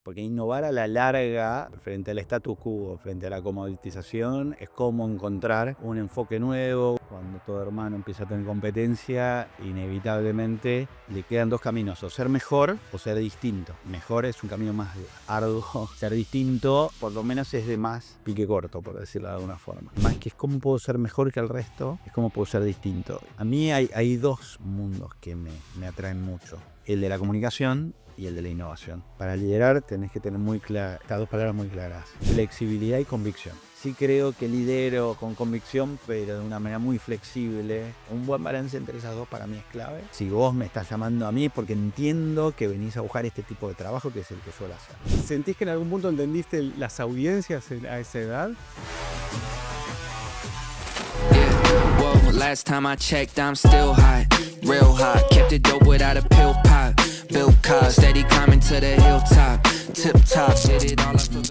Porque innovar a la larga, frente al status quo, frente a la comoditización, es como encontrar un enfoque nuevo. Cuando todo hermano empieza a tener competencia, inevitablemente le quedan dos caminos: o ser mejor o ser distinto. Mejor es un camino más arduo. Ser distinto, por lo menos, es de más pique corto, por decirlo de alguna forma. Más que es cómo puedo ser mejor que el resto, es cómo puedo ser distinto. A mí hay dos mundos que me atraen mucho: el de la comunicación y el de la innovación. Para liderar tenés que tener muy claras estas dos palabras muy claras: flexibilidad y convicción. Sí creo que lidero con convicción, pero de una manera muy flexible. Un buen balance entre esas dos para mí es clave. Si vos me estás llamando a mí es porque entiendo que venís a buscar este tipo de trabajo, que es el que suelo hacer. ¿Sentís que en algún punto entendiste las audiencias a esa edad? Whoa, last time I checked, I'm still high, real high. Kept it dope without a pill pop. Bill Cosby, steady climbing to the hilltop. Tip top, did it all up.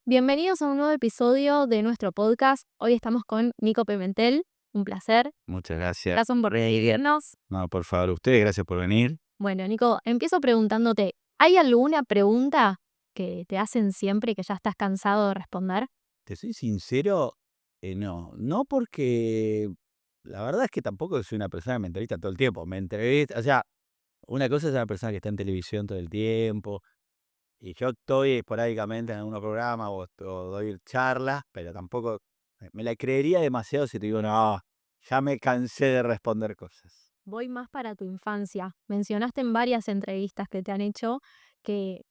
Bienvenidos a un nuevo episodio de nuestro podcast. Hoy estamos con Nico Pimentel. Un placer. Muchas gracias. Gracias por recibirnos. No, por favor, ustedes, gracias por venir. Bueno, Nico, empiezo preguntándote, ¿hay alguna pregunta que te hacen siempre y que ya estás cansado de responder? Te soy sincero, no porque la verdad es que tampoco soy una persona que me entrevista todo el tiempo. Me entrevista, o sea, una cosa es una persona que está en televisión todo el tiempo, y yo estoy esporádicamente en algunos programas o doy charlas, pero tampoco me la creería demasiado si te digo, no, ya me cansé de responder cosas. Voy más para tu infancia. Mencionaste en varias entrevistas que te han hecho que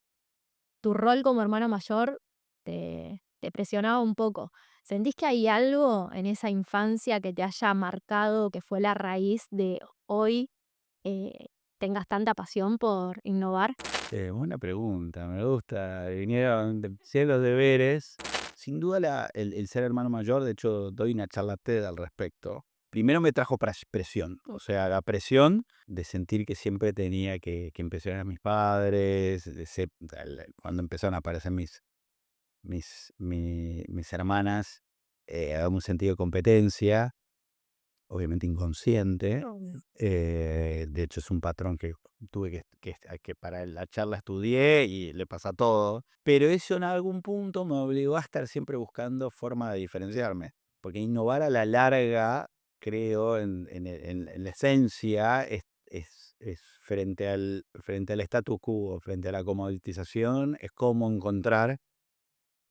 tu rol como hermano mayor te presionaba un poco. ¿Sentís que hay algo en esa infancia que te haya marcado, que fue la raíz de hoy eh, tengas tanta pasión por innovar? Buena pregunta, me gusta. Vinieron de hacer los deberes. Sin duda el ser hermano mayor, de hecho doy una charla TED al respecto. Primero me trajo presión, o sea, la presión de sentir que siempre tenía que impresionar a mis padres, cuando empezaron a aparecer mis hermanas, un sentido de competencia, obviamente inconsciente. Obvio. De hecho, es un patrón que tuve que para la charla estudié y le pasa a todo. Pero eso en algún punto me obligó a estar siempre buscando forma de diferenciarme. Porque innovar a la larga, creo, en la esencia, es frente al status quo, frente a la comoditización, es como encontrar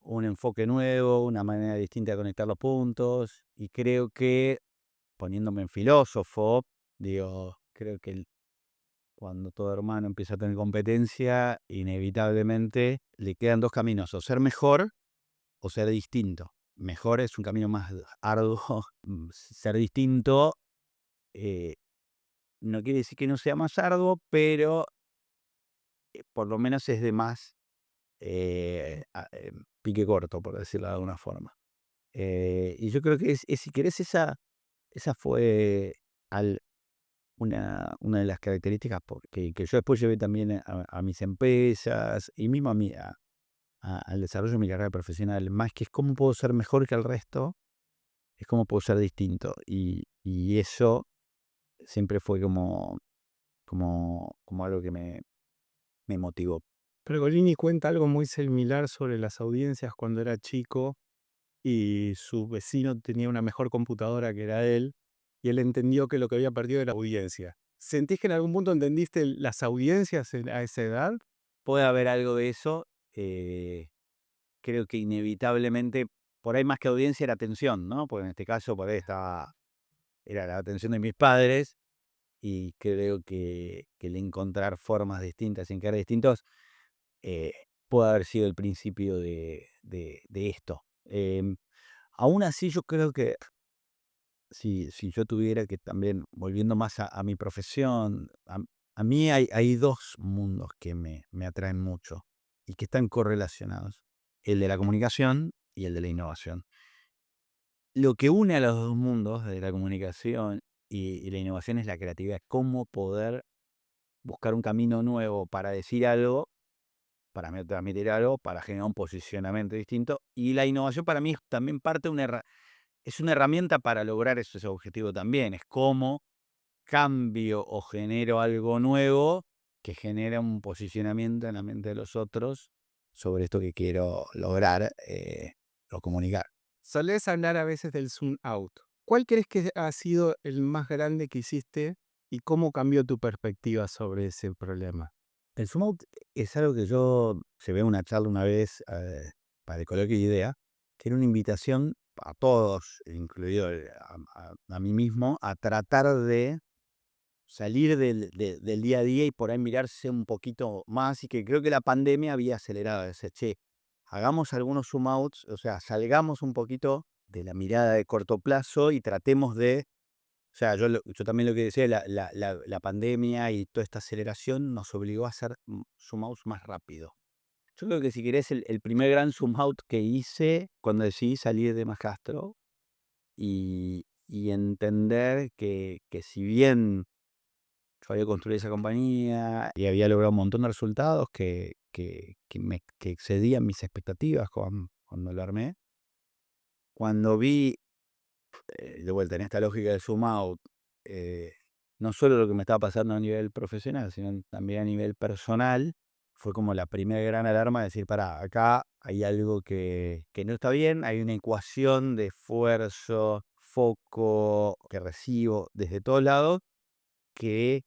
un enfoque nuevo, una manera distinta de conectar los puntos. Y creo que, poniéndome en filósofo, digo, creo que cuando todo hermano empieza a tener competencia, inevitablemente le quedan dos caminos: o ser mejor o ser distinto. Mejor es un camino más arduo. Ser distinto eh, no quiere decir que no sea más arduo, pero por lo menos es de más pique corto, por decirlo de alguna forma. Y yo creo que si querés, esa fue una de las características que yo después llevé también a mis empresas y mismo al desarrollo de mi carrera profesional. Más que es cómo puedo ser mejor que el resto, es cómo puedo ser distinto. Y eso siempre fue como algo que me motivó. Pergolini cuenta algo muy similar sobre las audiencias cuando era chico y su vecino tenía una mejor computadora que era él, y él entendió que lo que había perdido era audiencia. ¿Sentís que en algún punto entendiste las audiencias a esa edad? Puede haber algo de eso. Creo que inevitablemente, por ahí más que audiencia era atención, ¿no? Porque en este caso por ahí era la atención de mis padres. Y creo que el encontrar formas distintas, encarar distintos, eh, puede haber sido el principio de esto. Aún así, yo creo que si yo tuviera que también, volviendo más a mi profesión, a mí hay dos mundos que me atraen mucho y que están correlacionados: el de la comunicación y el de la innovación. Lo que une a los dos mundos, de la comunicación y la innovación, es la creatividad. Cómo poder buscar un camino nuevo para decir algo, para transmitir algo, para generar un posicionamiento distinto. Y la innovación para mí es también parte de es una herramienta para lograr ese objetivo también. Es cómo cambio o genero algo nuevo que genera un posicionamiento en la mente de los otros sobre esto que quiero lograr o comunicar. Solés hablar a veces del zoom out. ¿Cuál crees que ha sido el más grande que hiciste y cómo cambió tu perspectiva sobre ese problema? El zoom out es algo que se ve en una charla una vez para el coloquio de idea, que era una invitación a todos, incluido a mí mismo, a tratar de salir del día a día y por ahí mirarse un poquito más, y que creo que la pandemia había acelerado ese, che, hagamos algunos zoom outs, o sea, salgamos un poquito de la mirada de corto plazo y tratemos de, o sea, yo también lo que decía, la pandemia y toda esta aceleración nos obligó a hacer zoom outs más rápido. Yo creo que si querés, el primer gran zoom out que hice cuando decidí salir de Majastro y entender que si bien yo había construido esa compañía y había logrado un montón de resultados que excedían mis expectativas cuando lo armé. Cuando vi, de vuelta en esta lógica del zoom out, no solo lo que me estaba pasando a nivel profesional, sino también a nivel personal, fue como la primera gran alarma de decir, pará, acá hay algo que no está bien, hay una ecuación de esfuerzo, foco que recibo desde todos lados, que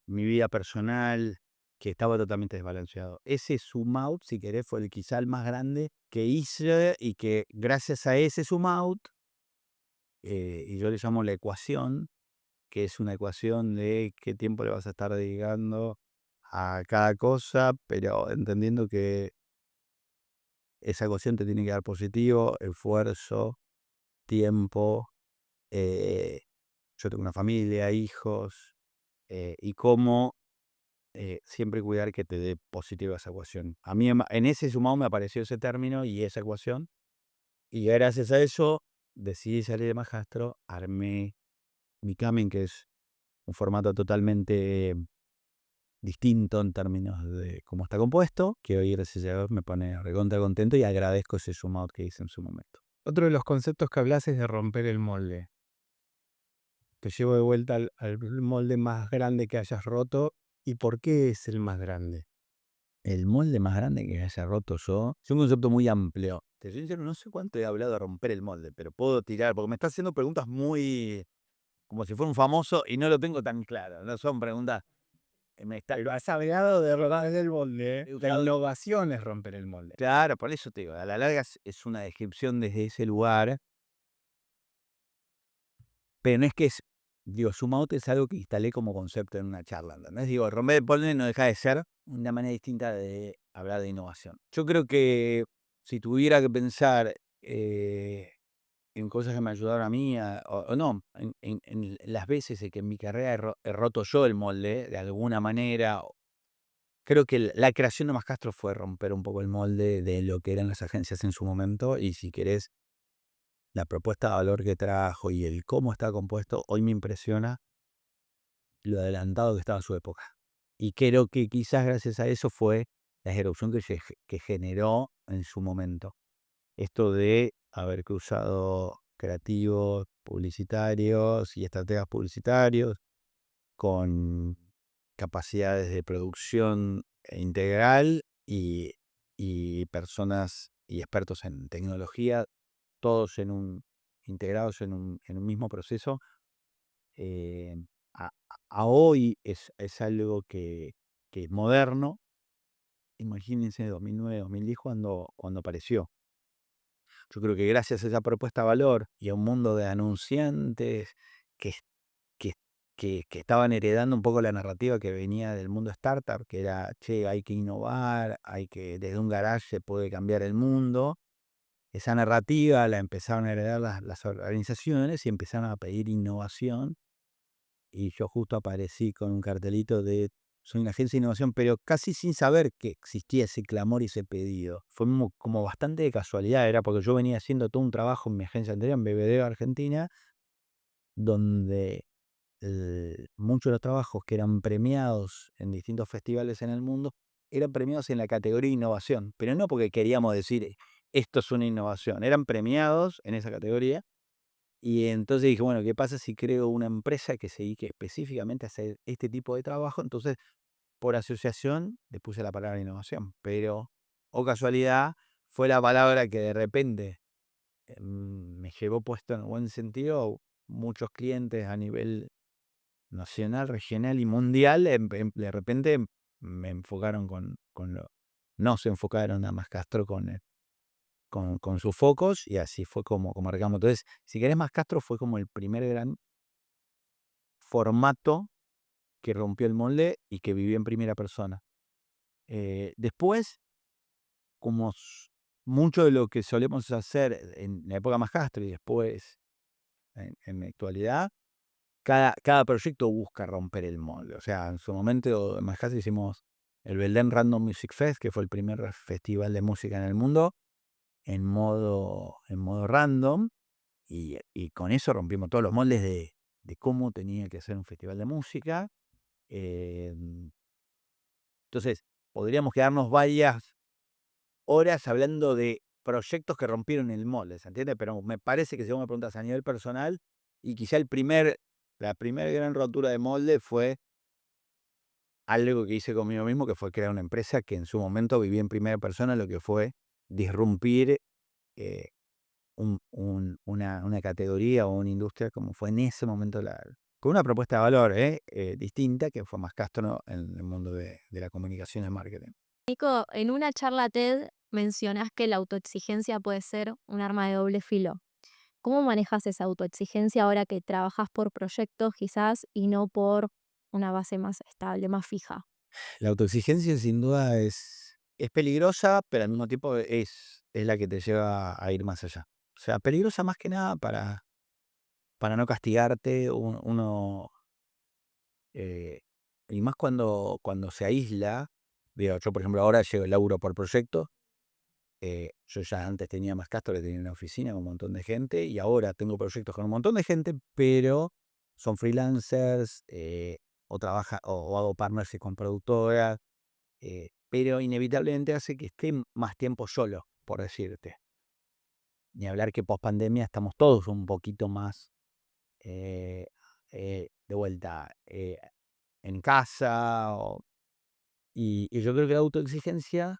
mi vida personal, que estaba totalmente desbalanceado. Ese zoom out, si querés, fue quizá el más grande que hice, y que gracias a ese zoom out, y yo le llamo la ecuación, que es una ecuación de qué tiempo le vas a estar dedicando a cada cosa, pero entendiendo que esa ecuación te tiene que dar positivo, esfuerzo, tiempo. Yo tengo una familia, hijos, y cómo siempre cuidar que te dé positiva esa ecuación. A mí en ese sumado me apareció ese término y esa ecuación, y gracias a eso decidí salir de Majastro, armé Becoming, que es un formato totalmente distinto en términos de cómo está compuesto, que hoy, gracias a Dios, me pone recontra contento y agradezco ese zoom out que hice en su momento. Otro de los conceptos que hablas es de romper el molde. Te llevo de vuelta al molde más grande que hayas roto. ¿Y por qué es el más grande? El molde más grande que haya roto yo, es un concepto muy amplio. Te soy sincero, no sé cuánto he hablado de romper el molde, pero puedo tirar, porque me está haciendo preguntas muy como si fuera un famoso y no lo tengo tan claro. No son preguntas que me está. Pero has hablado de romper el molde. He La usado- innovación es romper el molde. Claro, por eso te digo, a la larga es una descripción desde ese lugar, pero no es que es, digo, zoom out es algo que instalé como concepto en una charla, ¿entendés? Digo, romper el molde no deja de ser una manera distinta de hablar de innovación. Yo creo que si tuviera que pensar en cosas que me ayudaron a mí, o no, en las veces en que en mi carrera he roto yo el molde de alguna manera. Creo que la creación de Majastro fue romper un poco el molde de lo que eran las agencias en su momento, y si querés, la propuesta de valor que trajo y el cómo está compuesto, hoy me impresiona lo adelantado que estaba a su época. Y creo que quizás gracias a eso fue la erupción que generó en su momento. Esto de haber cruzado creativos, publicitarios y estrategas publicitarios con capacidades de producción integral y personas y expertos en tecnología, todos integrados en un mismo proceso. eh, a hoy es algo que es moderno. Imagínense 2009, 2010 cuando apareció. Yo creo que gracias a esa propuesta de valor y a un mundo de anunciantes que, que, que estaban heredando un poco la narrativa que venía del mundo startup, que era, che, hay que innovar, desde un garage se puede cambiar el mundo. Esa narrativa la empezaron a heredar las organizaciones y empezaron a pedir innovación. Y yo justo aparecí con un cartelito de soy una agencia de innovación, pero casi sin saber que existía ese clamor y ese pedido. Fue como bastante de casualidad, era porque yo venía haciendo todo un trabajo en mi agencia anterior, en BBD Argentina, donde muchos de los trabajos que eran premiados en distintos festivales en el mundo eran premiados en la categoría innovación, pero no porque queríamos decir esto es una innovación, eran premiados en esa categoría. Y entonces dije, bueno, ¿qué pasa si creo una empresa que se dedique específicamente a hacer este tipo de trabajo? Entonces por asociación le puse la palabra innovación, pero, o casualidad, fue la palabra que de repente me llevó puesto en buen sentido. Muchos clientes a nivel nacional, regional y mundial, de repente me enfocaron no se enfocaron a Mascastro con sus focos, y así fue como arrancamos. Entonces, si querés, Mascastro fue como el primer gran formato que rompió el molde y que vivió en primera persona. Después, como mucho de lo que solemos hacer en la época Mascastro y después en la actualidad, cada proyecto busca romper el molde. O sea, en su momento en Mascastro hicimos el Belden Random Music Fest, que fue el primer festival de música en el mundo, en modo random, y con eso rompimos todos los moldes de cómo tenía que ser un festival de música. Entonces, podríamos quedarnos varias horas hablando de proyectos que rompieron el molde, ¿se entiende? Pero me parece que si vos me preguntas a nivel personal, y quizá la primera gran rotura de molde fue algo que hice conmigo mismo, que fue crear una empresa que en su momento viví en primera persona, lo que fue disrumpir eh, una categoría o una industria como fue en ese momento con una propuesta de valor distinta, que fue Mascastro en el mundo de la comunicación y el marketing. Nico, en una charla TED mencionás que la autoexigencia puede ser un arma de doble filo. ¿Cómo manejas esa autoexigencia ahora que trabajas por proyectos quizás y no por una base más estable, más fija? La autoexigencia sin duda es peligrosa, pero al mismo tiempo es la que te lleva a ir más allá. O sea, peligrosa más que nada para no castigarte. Eh, y más cuando se aísla. Digo, yo por ejemplo ahora llego el laburo por proyecto. Yo ya antes tenía Mascastro, que tenía una oficina con un montón de gente, y ahora tengo proyectos con un montón de gente, pero son freelancers, o hago partnership con productoras, pero inevitablemente hace que esté más tiempo solo, por decirte. Ni hablar que post pandemia estamos todos un poquito más eh, de vuelta en casa. Y yo creo que la autoexigencia,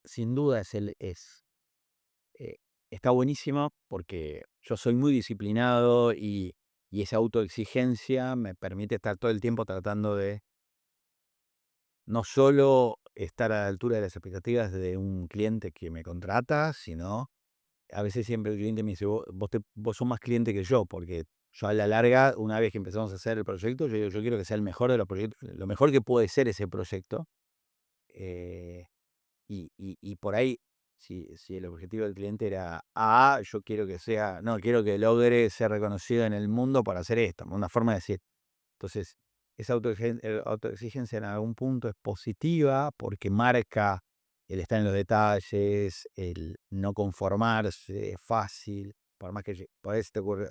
sin duda, eh, está buenísima, porque yo soy muy disciplinado, y esa autoexigencia me permite estar todo el tiempo tratando de no solo estar a la altura de las expectativas de un cliente que me contrata, sino a veces siempre el cliente me dice, vos sos más cliente que yo, porque yo a la larga, una vez que empezamos a hacer el proyecto, yo digo, yo quiero que sea el mejor de los proyectos, lo mejor que puede ser ese proyecto. eh, y por ahí, si el objetivo del cliente era yo quiero que sea, no, quiero que logre ser reconocido en el mundo para hacer esto, una forma de decir. Entonces, esa autoexigencia en algún punto es positiva, porque marca el estar en los detalles, el no conformarse, es fácil. Por más que por ahí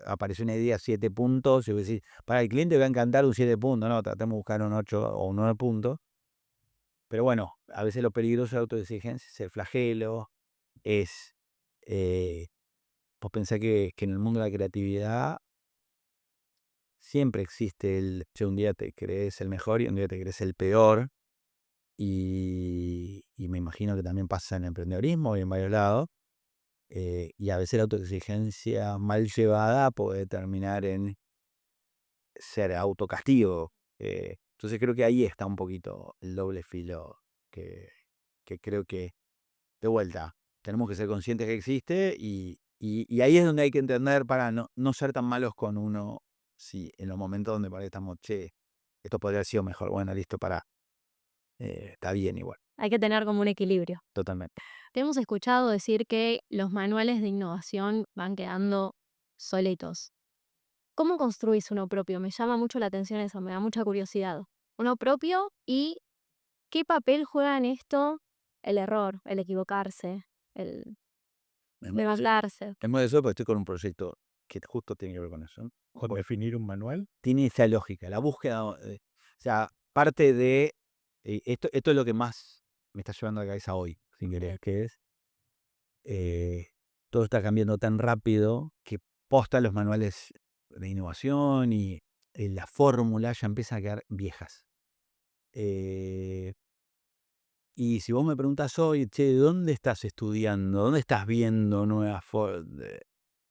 apareció una idea 7 puntos, y vos decís, para el cliente va a encantar un 7 puntos, no, tratemos de buscar un 8 o un 9 puntos. Pero bueno, a veces lo peligroso de la autoexigencia es el flagelo, es, vos pensás que en el mundo de la creatividad siempre existe un día te crees el mejor y un día te crees el peor, y me imagino que también pasa en el emprendedorismo y en varios lados, y a veces la autoexigencia mal llevada puede terminar en ser autocastigo. Entonces creo que ahí está un poquito el doble filo que creo que, de vuelta, tenemos que ser conscientes que existe, y ahí es donde hay que entender para no ser tan malos con uno, si en los momentos donde por ahí estamos, che, esto podría haber sido mejor, bueno, listo, está bien igual, Hay que tener como un equilibrio. totalmente. Te hemos escuchado decir que los manuales de innovación van quedando solitos. ¿Cómo construís uno propio? Me llama mucho la atención eso, me da mucha curiosidad. Uno propio, y ¿qué papel juega en esto el error, el equivocarse, el Es muy levantarse? es muy de eso, porque estoy con un proyecto que justo tiene que ver con eso. ¿Con definir un manual? Tiene esa lógica, la búsqueda, o sea, parte de, esto es lo que más me está llevando a la cabeza hoy, sin querer, que es, todo está cambiando tan rápido que posta los manuales de innovación y la fórmula ya empiezan a quedar viejas. Eh, y si vos me preguntás hoy, che, ¿dónde estás estudiando? ¿Dónde estás viendo nuevas formas?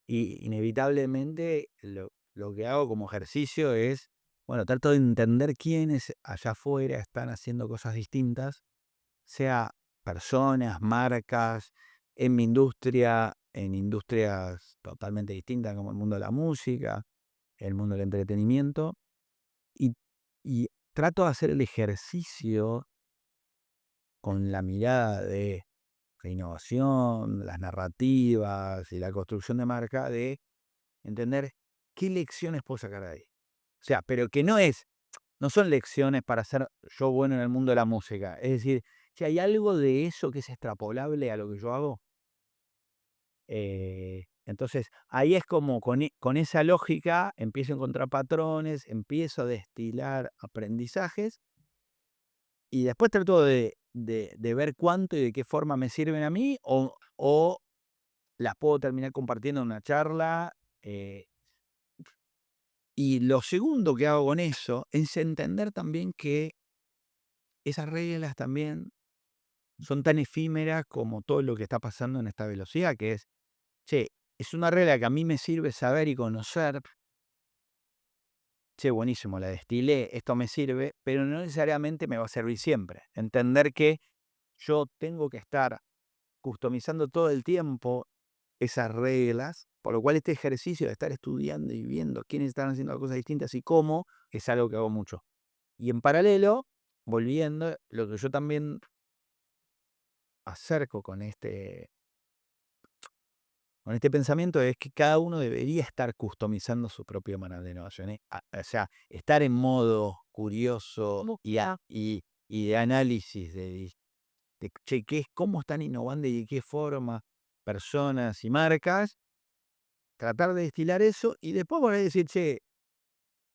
Y inevitablemente lo que hago como ejercicio es, bueno, trato de entender quiénes allá afuera están haciendo cosas distintas, sea personas, marcas, en mi industria, en industrias totalmente distintas como el mundo de la música, el mundo del entretenimiento, y, y trato de hacer el ejercicio con la mirada de la innovación, las narrativas y la construcción de marca, de entender qué lecciones puedo sacar de ahí. O sea, pero que no son lecciones para ser yo bueno en el mundo de la música. Es decir, si hay algo de eso que es extrapolable a lo que yo hago, entonces ahí es como con esa lógica empiezo a encontrar patrones, empiezo a destilar aprendizajes y después trato de ver cuánto y de qué forma me sirven a mí o las puedo terminar compartiendo en una charla. Y lo segundo que hago con eso es entender también que esas reglas también son tan efímeras como todo lo que está pasando en esta velocidad, que es, che, es una regla que a mí me sirve saber y conocer, che, buenísimo, la destilé, esto me sirve, pero no necesariamente me va a servir siempre. Entender que yo tengo que estar customizando todo el tiempo esas reglas, por lo cual este ejercicio de estar estudiando y viendo quiénes están haciendo cosas distintas y cómo, es algo que hago mucho. Y en paralelo, volviendo, lo que yo también acerco con este pensamiento es que cada uno debería estar customizando su propio manual de innovación. O sea, estar en modo curioso y de análisis de che, cómo están innovando y de qué forma personas y marcas, tratar de destilar eso y después volver a decir, che,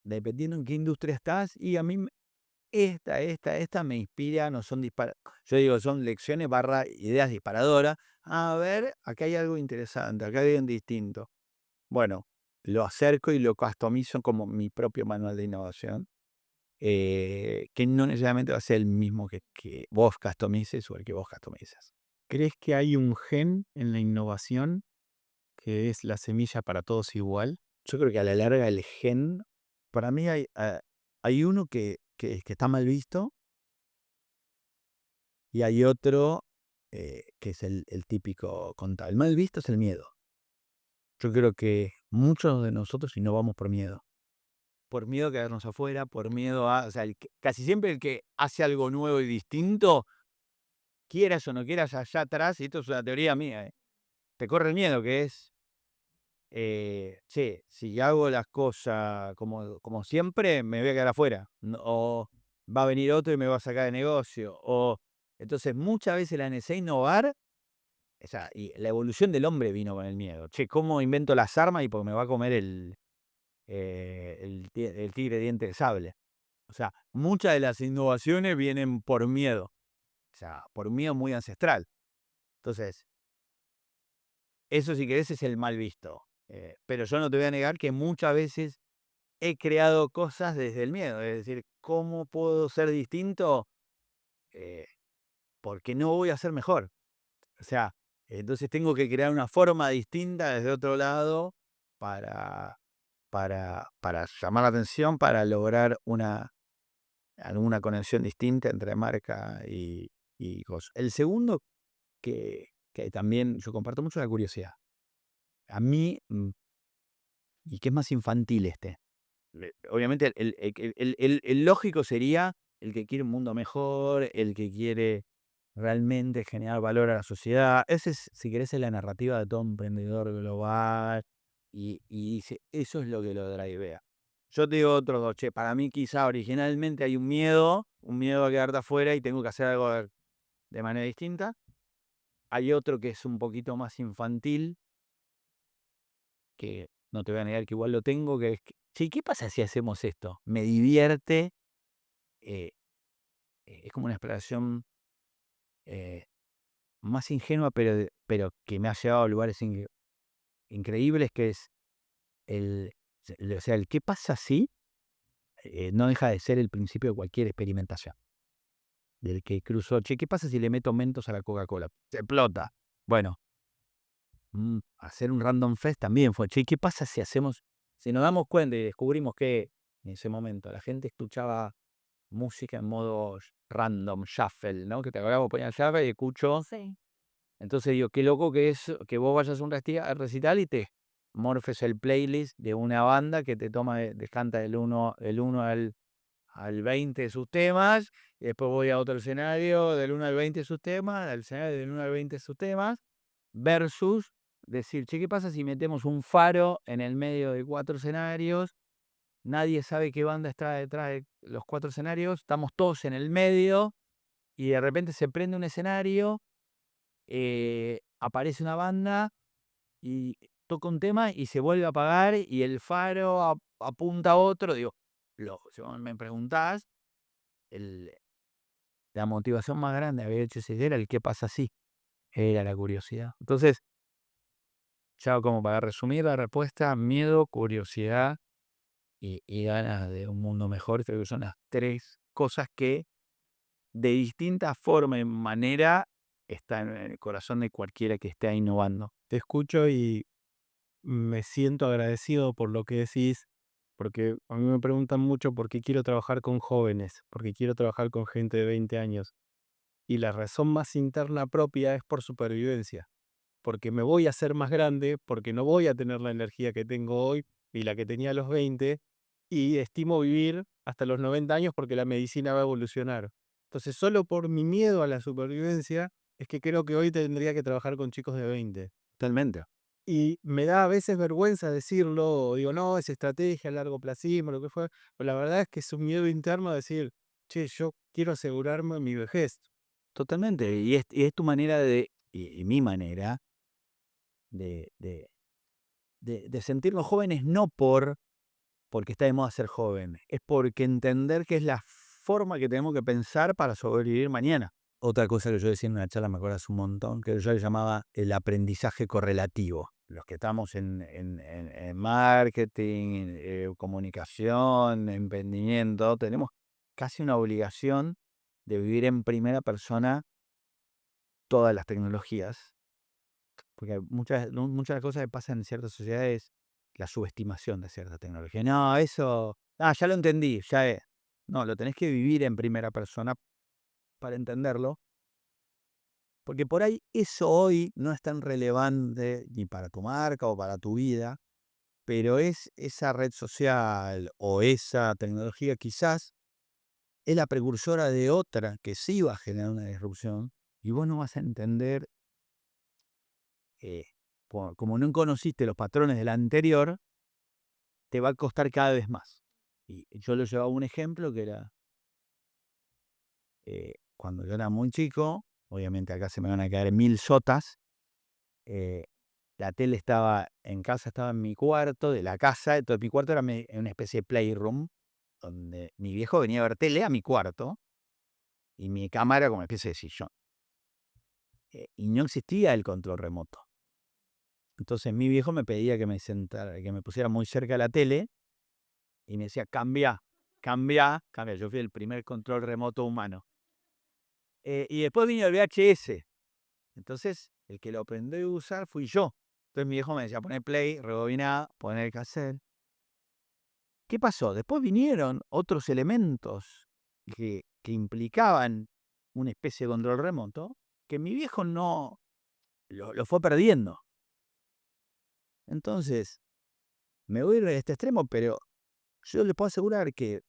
dependiendo en qué industria estás, y a mí esta me inspira, no son yo digo, son lecciones / ideas disparadoras. A ver, acá hay algo interesante, acá hay algo distinto. Bueno, lo acerco y lo customizo como mi propio manual de innovación, que no necesariamente va a ser el mismo que vos customices o el que vos customizas. ¿Crees que hay un gen en la innovación que es la semilla para todos igual? Yo creo que a la larga el gen, para mí hay uno que está mal visto y hay otro que es el típico contable. El mal visto es el miedo. Yo creo que muchos de nosotros innovamos por miedo. Por miedo a quedarnos afuera, por miedo o sea, casi siempre el que hace algo nuevo y distinto, quieras o no quieras, allá atrás, y esto es una teoría mía, te corre el miedo, que es, che, si hago las cosas como siempre, me voy a quedar afuera. O va a venir otro y me va a sacar de negocio. Entonces, muchas veces la necesidad de innovar, o sea, y la evolución del hombre vino con el miedo. Che, ¿cómo invento las armas y porque me va a comer el tigre diente de sable? O sea, muchas de las innovaciones vienen por miedo. O sea, por un miedo muy ancestral. Entonces, eso si querés es el mal visto. Pero yo no te voy a negar que muchas veces he creado cosas desde el miedo. Es decir, ¿cómo puedo ser distinto? Eh, Porque no voy a ser mejor. O sea, entonces tengo que crear una forma distinta desde otro lado para, para llamar la atención, para lograr alguna conexión distinta entre marca y cosa. El segundo que también yo comparto mucho es la curiosidad. A mí, y que es más infantil obviamente el lógico sería el que quiere un mundo mejor, el que quiere realmente generar valor a la sociedad. Ese es, si querés, es la narrativa de todo emprendedor global y dice, eso es lo que lo drivea. Yo te digo otros dos, che, para mí quizá originalmente hay un miedo a quedarte afuera y tengo que hacer algo de manera distinta. Hay otro que es un poquito más infantil, que no te voy a negar que igual lo tengo, que es, che, ¿qué pasa si hacemos esto? Me divierte, eh, es como una exploración más ingenua, pero que me ha llevado a lugares increíbles, que es o sea, el qué pasa si no deja de ser el principio de cualquier experimentación. del que cruzó, che, ¿qué pasa si le meto Mentos a la Coca-Cola? Se explota. Bueno, hacer un Random Fest también fue, che, ¿qué pasa si nos damos cuenta y descubrimos que en ese momento la gente escuchaba música en modo random, shuffle, ¿no? Que te acordás, vos ponías shuffle y escucho. Sí. Entonces digo, qué loco que es que vos vayas a un recital y te morfes el playlist de una banda que te toma, canta del 1 al 20 de sus temas, y después voy a otro escenario del 1 al 20 de sus temas, al escenario del 1 al 20 de sus temas, versus decir, che, ¿qué pasa si metemos un faro en el medio de 4 escenarios? Nadie sabe qué banda está detrás de los 4 escenarios, estamos todos en el medio, y de repente se prende un escenario, aparece una banda y toca un tema y se vuelve a apagar y el faro apunta a otro. Digo, si vos me preguntás, la motivación más grande de haber hecho ese era el qué pasa así, era la curiosidad. Entonces, ya como para resumir la respuesta, miedo, curiosidad y ganas de un mundo mejor, creo que son las 3 cosas que de distinta forma y manera están en el corazón de cualquiera que esté innovando. Te escucho y me siento agradecido por lo que decís, porque a mí me preguntan mucho por qué quiero trabajar con jóvenes, porque quiero trabajar con gente de 20 años. Y la razón más interna propia es por supervivencia, porque me voy a hacer más grande, porque no voy a tener la energía que tengo hoy y la que tenía a los 20, y estimo vivir hasta los 90 años porque la medicina va a evolucionar. Entonces, solo por mi miedo a la supervivencia es que creo que hoy tendría que trabajar con chicos de 20. Totalmente. Y me da a veces vergüenza decirlo, o digo, no, es estrategia, largo placismo, lo que fue, pero la verdad es que es un miedo interno a decir, che, yo quiero asegurarme mi vejez. Totalmente. Y es tu manera y mi manera de, de, de sentirnos jóvenes no porque está de moda ser joven, es porque entender que es la forma que tenemos que pensar para sobrevivir mañana. Otra cosa que yo decía en una charla, me acuerdo hace un montón, que yo le llamaba el aprendizaje correlativo. Los que estamos en marketing, comunicación, emprendimiento, tenemos casi una obligación de vivir en primera persona todas las tecnologías, porque muchas de las cosas que pasan en ciertas sociedades, la subestimación de cierta tecnología. No, eso, ya lo entendí, ya es. No, lo tenés que vivir en primera persona para entenderlo, porque por ahí eso hoy no es tan relevante ni para tu marca o para tu vida, pero es esa red social o esa tecnología quizás es la precursora de otra que sí va a generar una disrupción y vos no vas a entender, como no conociste los patrones de la anterior, te va a costar cada vez más. Y yo lo llevaba un ejemplo que era cuando yo era muy chico, obviamente acá se me van a caer 1000 sotas, la tele estaba en casa, estaba en mi cuarto de la casa, entonces mi cuarto era una especie de playroom, donde mi viejo venía a ver tele a mi cuarto, y mi cama era como una especie de sillón. Y no existía el control remoto. Entonces mi viejo me pedía que me sentara, que me pusiera muy cerca de la tele, y me decía, cambia, cambia, cambia. Yo fui el primer control remoto humano. Y después vino el VHS. Entonces, el que lo aprendió a usar fui yo. Entonces mi viejo me decía, poner play, rebobiná, poner el cassette. ¿Qué pasó? Después vinieron otros elementos que implicaban una especie de control remoto, que mi viejo no lo fue perdiendo. Entonces, me voy a ir a este extremo, pero yo les puedo asegurar que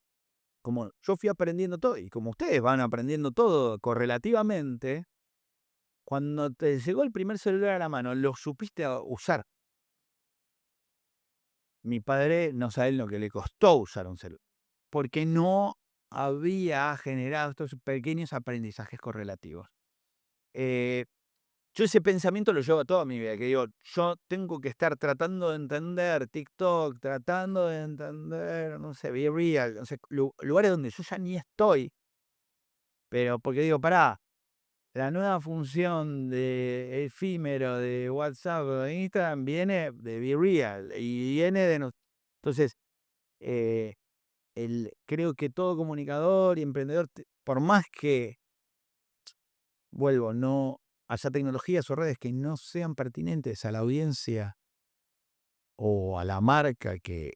como yo fui aprendiendo todo, y como ustedes van aprendiendo todo correlativamente, cuando te llegó el primer celular a la mano, lo supiste usar. Mi padre no sabe lo que le costó usar un celular, porque no había generado estos pequeños aprendizajes correlativos. Yo ese pensamiento lo llevo toda mi vida, que digo, yo tengo que estar tratando de entender TikTok, tratando de entender, no sé, Be Real, no sé, lugares donde yo ya ni estoy, pero porque digo, pará, la nueva función de efímero de WhatsApp o de Instagram viene de Be Real y viene de... Entonces, creo que todo comunicador y emprendedor, por más que vuelvo, no haya tecnologías o redes que no sean pertinentes a la audiencia o a la marca que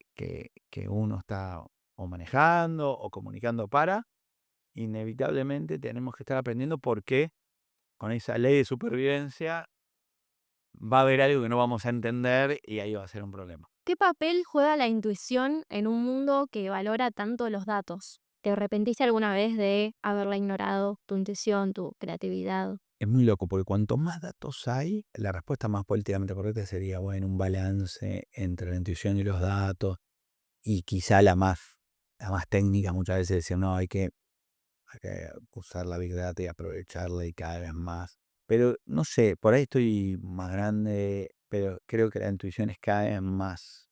uno está o manejando o comunicando para, inevitablemente tenemos que estar aprendiendo porque con esa ley de supervivencia va a haber algo que no vamos a entender y ahí va a ser un problema. ¿Qué papel juega la intuición en un mundo que valora tanto los datos? ¿Te arrepentiste alguna vez de haberla ignorado, tu intuición, tu creatividad? Es muy loco porque cuanto más datos hay, la respuesta más políticamente correcta sería, bueno, un balance entre la intuición y los datos y quizá la más técnica muchas veces decir, no, hay que usar la Big Data y aprovecharla y cada vez más. Pero no sé, por ahí estoy más grande, pero creo que la intuición es cada vez más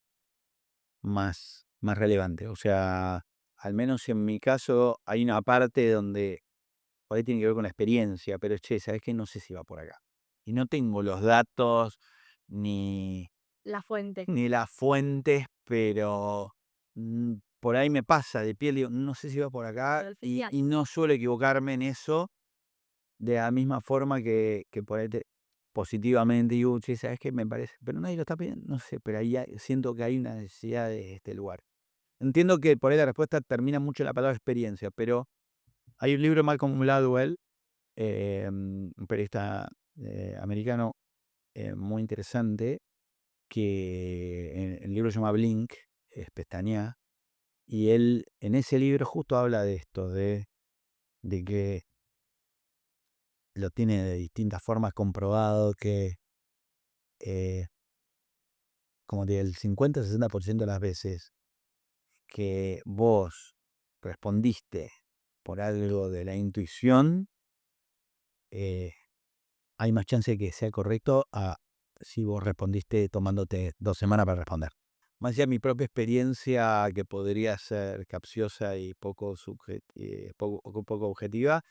relevante. O sea, al menos en mi caso hay una parte donde por ahí tiene que ver con la experiencia, pero che, ¿sabes qué? No sé si va por acá. Y no tengo los datos ni, La fuente. ni las fuentes, pero por ahí me pasa de piel, digo, no sé si va por acá Pero el y, filial. y no suelo equivocarme en eso de la misma forma que por ahí positivamente digo, che, ¿sabes qué? Me parece, pero nadie lo está pidiendo, no sé, pero ahí siento que hay una necesidad de este lugar. Entiendo que por ahí la respuesta termina mucho en la palabra experiencia, pero hay un libro de Malcolm Gladwell, un periodista americano muy interesante, que el libro se llama Blink, es pestañear, y él en ese libro justo habla de esto, de que lo tiene de distintas formas comprobado, que como de el 50-60% de las veces que vos respondiste por algo de la intuición, eh, hay más chance de que sea correcto a si vos respondiste tomándote 2 semanas para responder. Más allá de mi propia experiencia, que podría ser capciosa y poco objetiva,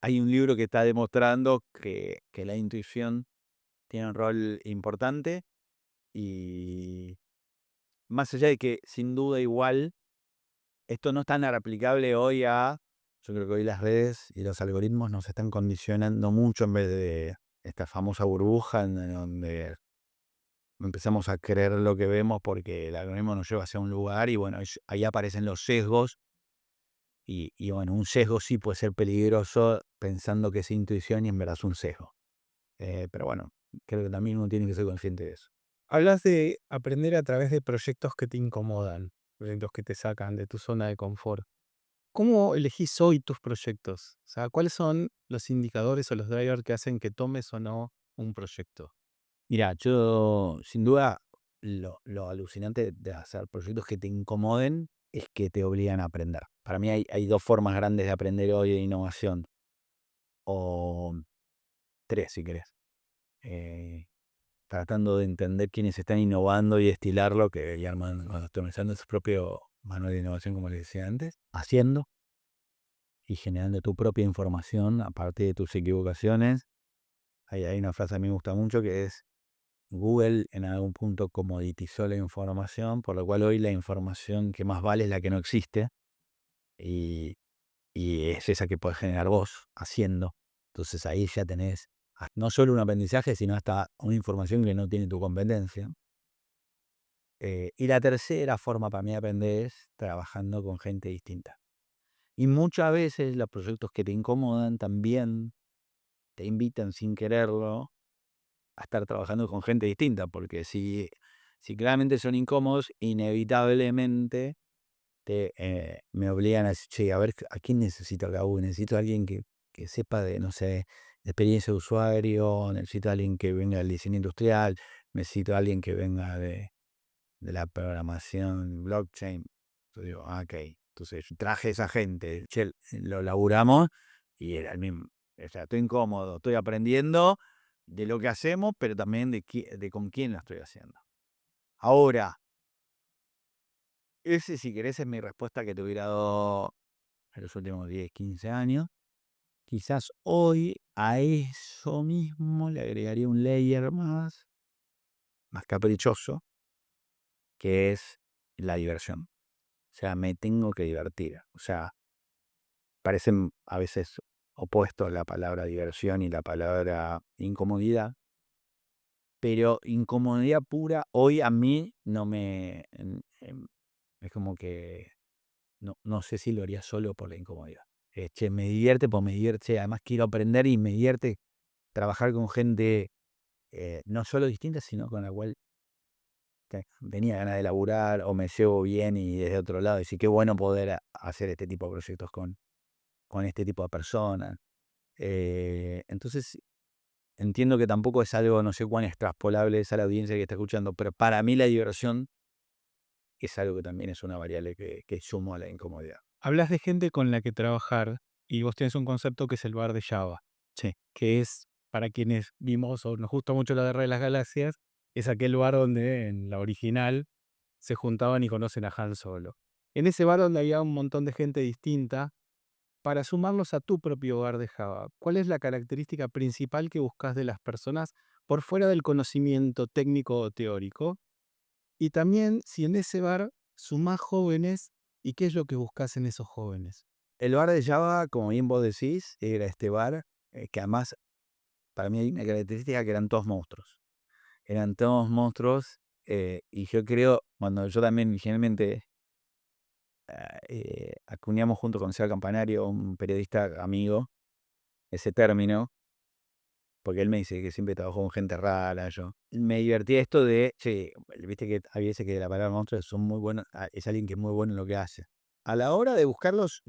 hay un libro que está demostrando que la intuición tiene un rol importante y más allá de que sin duda igual esto no es tan aplicable hoy yo creo que hoy las redes y los algoritmos nos están condicionando mucho en vez de esta famosa burbuja en donde empezamos a creer lo que vemos porque el algoritmo nos lleva hacia un lugar y bueno, ahí aparecen los sesgos y bueno, un sesgo sí puede ser peligroso pensando que es intuición y en verdad es un sesgo. Pero bueno, creo que también uno tiene que ser consciente de eso. Hablas de aprender a través de proyectos que te incomodan, proyectos que te sacan de tu zona de confort. ¿Cómo elegís hoy tus proyectos? O sea, ¿cuáles son los indicadores o los drivers que hacen que tomes o no un proyecto? Mira, yo sin duda lo alucinante de hacer proyectos que te incomoden es que te obligan a aprender. Para mí hay 2 formas grandes de aprender hoy de innovación, o 3 si querés. Eh, Tratando de entender quiénes están innovando y estilarlo, y armando, automatizando su propio manual de innovación, como les decía antes, haciendo y generando tu propia información a partir de tus equivocaciones. Hay una frase que a mí me gusta mucho que es: Google en algún punto comoditizó la información, por lo cual hoy la información que más vale es la que no existe y, y es esa que puedes generar vos haciendo. Entonces ahí ya tenés no solo un aprendizaje, sino hasta una información que no tiene tu competencia. Y la tercera forma para mí de aprender es trabajando con gente distinta. Y muchas veces los proyectos que te incomodan también te invitan sin quererlo a estar trabajando con gente distinta, porque si claramente son incómodos, inevitablemente me obligan a decir, che, a ver, ¿a quién necesito acá? Necesito a alguien que sepa de, no sé, de experiencia de usuario, necesito a alguien que venga del diseño industrial, necesito a alguien que venga de la programación, blockchain. Yo digo, ok, entonces traje a esa gente, che, lo laburamos y era el mismo. O sea, estoy incómodo, estoy aprendiendo de lo que hacemos, pero también de con quién lo estoy haciendo. Ahora, ese, si querés, es mi respuesta que te hubiera dado en los últimos 10, 15 años. Quizás hoy a eso mismo le agregaría un layer más caprichoso, que es la diversión. O sea, me tengo que divertir. O sea, parecen a veces opuesto a la palabra diversión y la palabra incomodidad, pero incomodidad pura hoy a mí no me... es como que no sé si lo haría solo por la incomodidad. Che, me divierte, pues me divierte, además quiero aprender y me divierte trabajar con gente no solo distinta, sino con la cual tenía ganas de laburar o me llevo bien y desde otro lado, decir, qué bueno poder hacer este tipo de proyectos con este tipo de personas. Entonces, entiendo que tampoco es algo, no sé cuán extrapolable es a la audiencia que está escuchando, pero para mí la diversión es algo que también es una variable que sumo a la incomodidad. Hablas de gente con la que trabajar y vos tenés un concepto que es el bar de Java, Sí. que es, para quienes vimos o nos gusta mucho la Guerra de las Galaxias, es aquel bar donde en la original se juntaban y conocen a Han Solo. En ese bar donde había un montón de gente distinta, para sumarlos a tu propio bar de Java, ¿cuál es la característica principal que buscas de las personas por fuera del conocimiento técnico o teórico? Y también si en ese bar sumás jóvenes, ¿y qué es lo que buscas en esos jóvenes? El bar de Java, como bien vos decís, era este bar que además para mí hay una característica que eran todos monstruos. Eran todos monstruos y yo creo, cuando yo también generalmente acuñamos junto con Seba Campanario, un periodista amigo, ese término, porque él me dice que siempre trabajó con gente rara, yo. Me divertía esto de, che, viste que hay veces que la palabra monstruos son muy buenos, es alguien que es muy bueno en lo que hace. A la hora de buscarlos,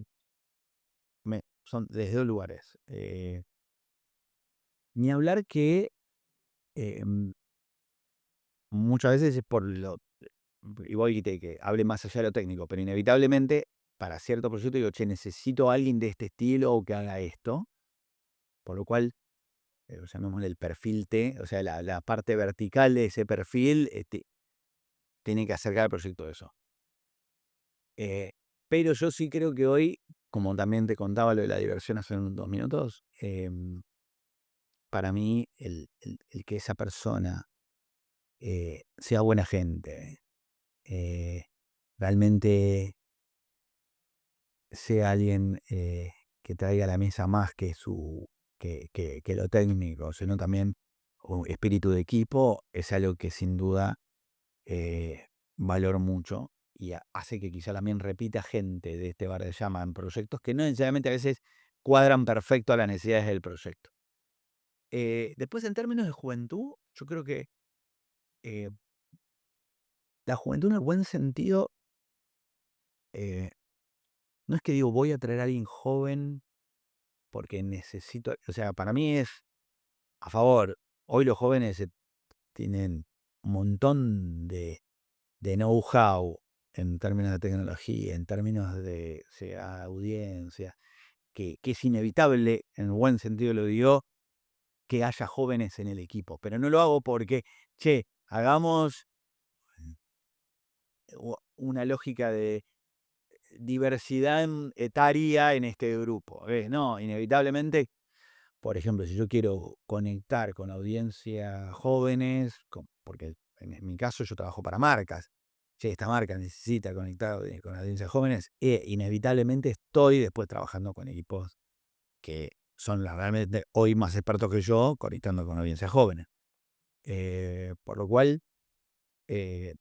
son desde dos lugares. Ni hablar que muchas veces es por lo... Y voy que hable más allá de lo técnico, pero inevitablemente para cierto proyecto digo, che, necesito a alguien de este estilo o que haga esto, por lo cual, llamémosle el perfil T, o sea, la parte vertical de ese perfil tiene que acercar al proyecto de eso. Pero yo sí creo que hoy, como también te contaba lo de la diversión hace unos 2 minutos, para mí el que esa persona sea buena gente, realmente sea alguien que traiga a la mesa más que que lo técnico, sino también un espíritu de equipo, es algo que sin duda valoro mucho y hace que quizá también repita gente de este bar de llama en proyectos que no necesariamente a veces cuadran perfecto a las necesidades del proyecto. Después, en términos de juventud, yo creo que eh, la juventud en el buen sentido, eh, no es que digo voy a traer a alguien joven porque necesito, o sea, para mí es a favor. Hoy los jóvenes tienen un montón de know-how en términos de tecnología, en términos de sea, audiencia, que es inevitable, en el buen sentido lo digo, que haya jóvenes en el equipo. Pero no lo hago porque, che, hagamos una lógica de diversidad etaria en este grupo. No, inevitablemente, por ejemplo, si yo quiero conectar con audiencias jóvenes, porque en mi caso yo trabajo para marcas, che, esta marca necesita conectar con audiencias jóvenes, inevitablemente estoy después trabajando con equipos que son realmente hoy más expertos que yo, conectando con audiencias jóvenes. Por lo cual,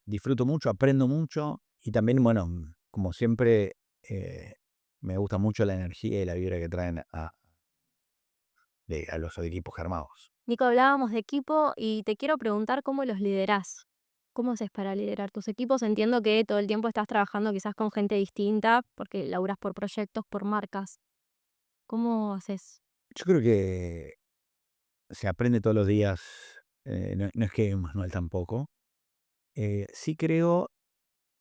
disfruto mucho, aprendo mucho y también, bueno, como siempre, me gusta mucho la energía y la vibra que traen a los equipos armados. Nico, hablábamos de equipo y te quiero preguntar cómo los liderás. ¿Cómo haces para liderar tus equipos? Entiendo que todo el tiempo estás trabajando quizás con gente distinta porque laburas por proyectos, por marcas. ¿Cómo haces? Yo creo que se aprende todos los días, no es que manual tampoco. Sí creo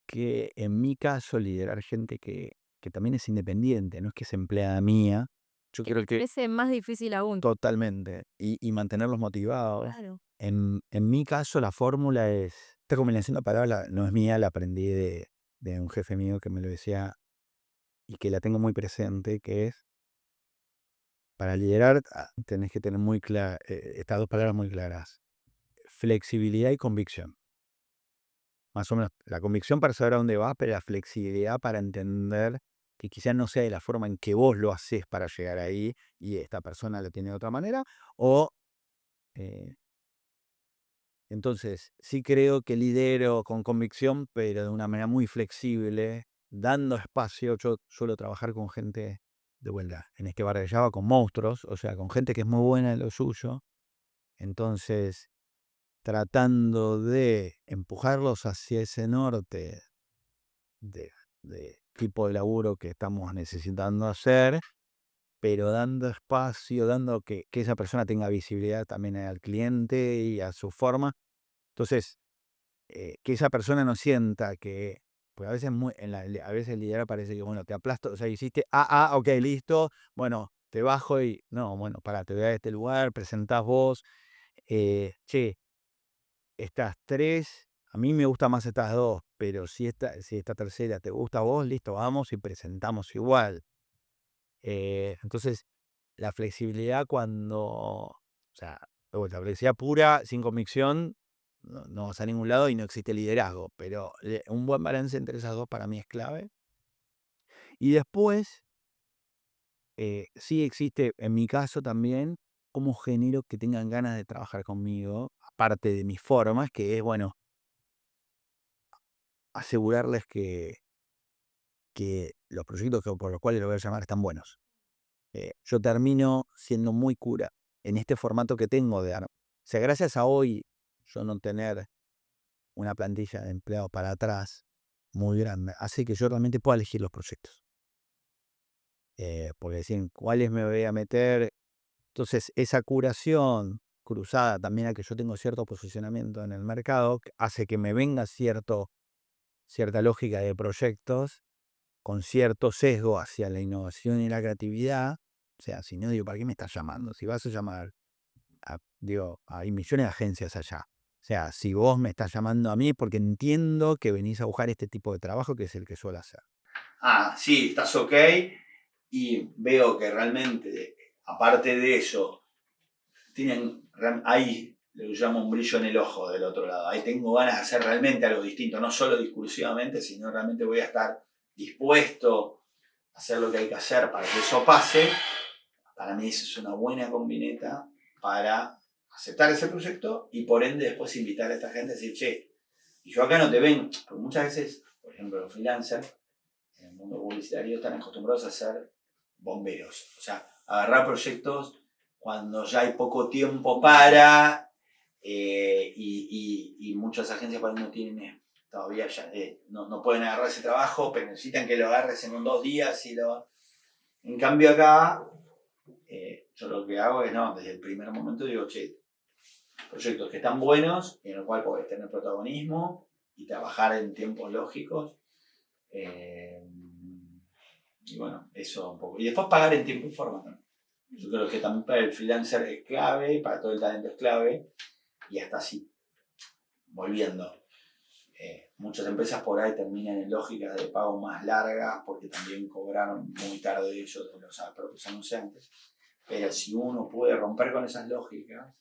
que en mi caso liderar gente que también es independiente, no es que es empleada mía. Yo creo que Parece más difícil aún. totalmente. Y mantenerlos motivados. Claro. En mi caso la fórmula es, esta combinación de palabras no es mía, la aprendí de un jefe mío que me lo decía y que la tengo muy presente, que es, para liderar tenés que tener muy claras, estas dos palabras muy claras, flexibilidad y convicción. Más o menos, la convicción para saber a dónde vas, pero la flexibilidad para entender que quizás no sea de la forma en que vos lo haces para llegar ahí y esta persona lo tiene de otra manera, o entonces sí creo que lidero con convicción, pero de una manera muy flexible, dando espacio. Yo suelo trabajar con gente de vuelta, en este bar de Java, con monstruos, o sea, con gente que es muy buena en lo suyo, entonces tratando de empujarlos hacia ese norte de, de tipo de laburo que estamos necesitando hacer, pero dando espacio, dando que esa persona tenga visibilidad también al cliente y a su forma. Entonces, que esa persona no sienta que, pues a veces, a veces el liderazgo parece que, bueno, te aplasto, o sea, hiciste, ok, listo, bueno, te bajo y, no, bueno, pará, te voy a este lugar, presentás vos, che, estas 3, a mí me gusta más estas 2, pero si esta tercera te gusta a vos, listo, vamos y presentamos igual. Entonces, la flexibilidad o sea, de vuelta, flexibilidad pura, sin convicción, no vas a ningún lado y no existe liderazgo, pero un buen balance entre esas dos para mí es clave. Y después, sí existe, en mi caso también, cómo genero que tengan ganas de trabajar conmigo, aparte de mis formas, que es, bueno, asegurarles que los proyectos por los cuales lo voy a llamar están buenos. Yo termino siendo muy cura en este formato que tengo de o sea, gracias a hoy yo no tener una plantilla de empleados para atrás muy grande, hace que yo realmente pueda elegir los proyectos. Porque decir cuáles me voy a meter. Entonces, esa curación cruzada también a que yo tengo cierto posicionamiento en el mercado, hace que me venga cierta lógica de proyectos con cierto sesgo hacia la innovación y la creatividad. O sea, si no, digo, ¿para qué me estás llamando? Si vas a llamar, digo, hay millones de agencias allá. O sea, si vos me estás llamando a mí, porque entiendo que venís a buscar este tipo de trabajo que es el que suelo hacer. Sí, estás ok. Y veo que realmente, aparte de eso, ahí le llamo un brillo en el ojo del otro lado. Ahí tengo ganas de hacer realmente algo distinto, no solo discursivamente, sino realmente voy a estar dispuesto a hacer lo que hay que hacer para que eso pase. Para mí eso es una buena combineta para aceptar ese proyecto y por ende después invitar a esta gente a decir, che, y yo acá no te ven, porque muchas veces, por ejemplo, los freelancers en el mundo publicitario están acostumbrados a ser bomberos, o sea, agarrar proyectos cuando ya hay poco tiempo para y muchas agencias no tienen todavía no pueden agarrar ese trabajo, pero necesitan que lo agarres en 2 días en cambio acá yo lo que hago es, desde el primer momento digo, che, proyectos que están buenos y en el cual podés tener protagonismo y trabajar en tiempos lógicos. Y bueno, eso un poco. Y después pagar en tiempo y forma, ¿no? Yo creo que también para el freelancer es clave, para todo el talento es clave, y hasta así, volviendo. Muchas empresas por ahí terminan en lógicas de pago más largas porque también cobraron muy tarde ellos de los propios anunciantes. Pero si uno puede romper con esas lógicas,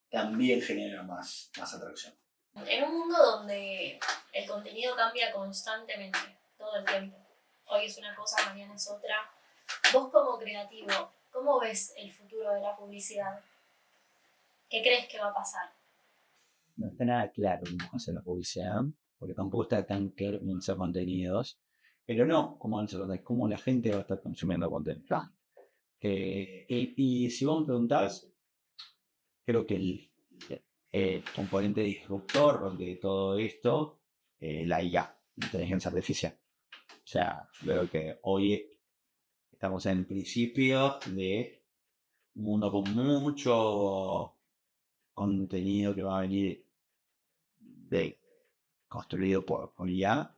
también genera más atracción. En un mundo donde el contenido cambia constantemente, todo el tiempo, hoy es una cosa, mañana es otra, vos como creativo, ¿cómo ves el futuro de la publicidad? ¿Qué crees que va a pasar? No está nada claro cómo hacer la publicidad, porque tampoco está tan claro cómo hacer contenidos, pero no cómo la gente va a estar consumiendo contenido. Y si vos me preguntás, creo que el componente disruptor de todo esto, la IA, inteligencia artificial. O sea, creo que hoy estamos en el principio de un mundo con mucho contenido que va a venir construido por IA,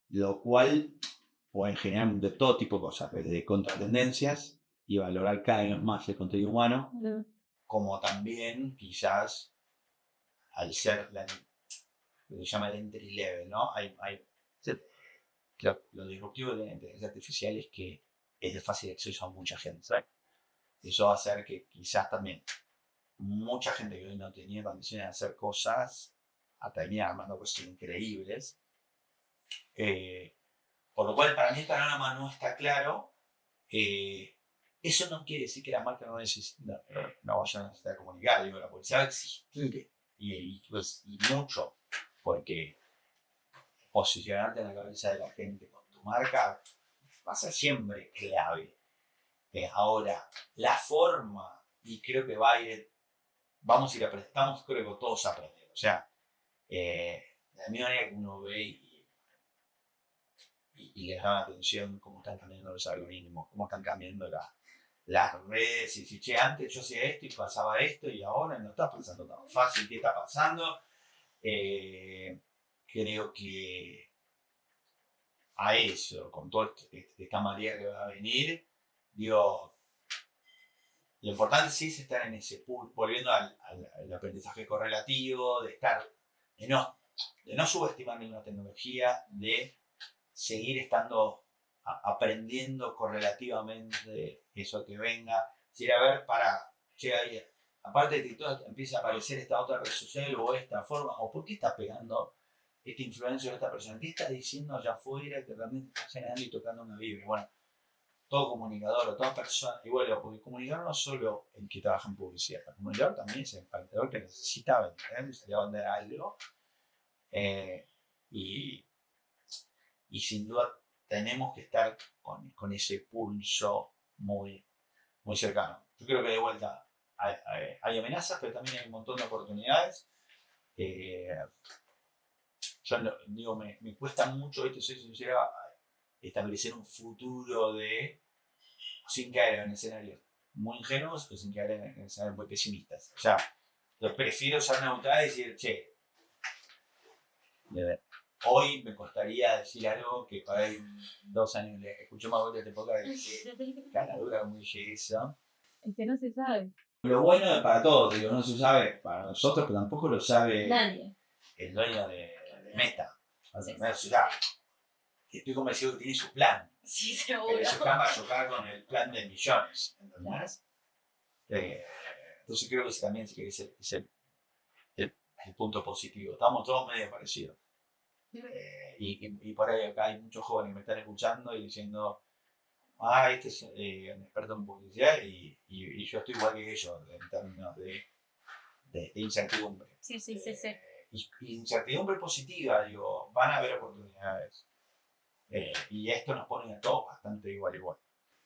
lo cual puede generar de todo tipo de cosas, desde contratendencias y valorar cada vez más el contenido humano, como también quizás al ser lo que se llama el entry level, ¿no? Lo disruptivo de la inteligencia artificial es que es de fácil acceso a mucha gente, ¿sabes? Eso va a hacer que quizás también mucha gente que hoy no tenía condiciones de hacer cosas a terminar armando cosas increíbles. Por lo cual, para mí el panorama no está claro. Eso no quiere decir que las marcas no vayan a necesitar comunicar. Digo, la publicidad va a existir y mucho, porque posicionarte en la cabeza de la gente con tu marca va a ser siempre clave. Ahora, la forma, y creo que vamos a ir aprendiendo, estamos creo que todos aprendiendo. O sea, de la misma manera que uno ve y les da atención cómo están cambiando los algoritmos, cómo están cambiando las redes, y si antes yo hacía esto y pasaba esto y ahora no está pasando tan fácil, ¿qué está pasando? Creo que a eso, con toda esta marea que va a venir, digo, lo importante sí es estar en ese punto, volviendo al aprendizaje correlativo, de no subestimar ninguna tecnología, de seguir estando aprendiendo correlativamente eso que venga, ir a ver aparte de TikTok empieza a aparecer esta otra red social o esta forma, o por qué está pegando este influencer o esta persona, qué está diciendo allá afuera que realmente está generando y tocando una vibra. Bueno, todo comunicador o toda persona, y bueno, porque comunicador no solo el que trabaja en publicidad, el comunicador también es el emprendedor que necesita vender, necesita vender algo, y sin duda tenemos que estar con ese pulso muy, muy cercano. Yo creo que de vuelta hay amenazas, pero también hay un montón de oportunidades. Yo digo, me cuesta mucho, soy sincero, establecer un futuro sin caer en escenarios muy ingenuos o sin caer en escenarios muy pesimistas. O sea, yo prefiero ser neutral y decir, che, hoy me costaría decir algo que para 2 años le escuché más vueltas de época de que caradura muy eso. Es que no se sabe. Lo bueno es para todos, digo, no se sabe para nosotros, pero tampoco lo sabe Nadie. el dueño de Meta. Sí. O sea, estoy convencido que tiene su plan. Sí, seguro. Pero ese plan va a chocar con el plan de millones, ¿entendés? Entonces creo que ese también es el punto positivo. Estamos todos medio parecidos. Y por ahí acá hay muchos jóvenes que me están escuchando y diciendo, este es un experto en publicidad y yo estoy igual que ellos en términos de incertidumbre. Sí. Y incertidumbre positiva, digo, van a haber oportunidades. Y esto nos pone a todos bastante igual.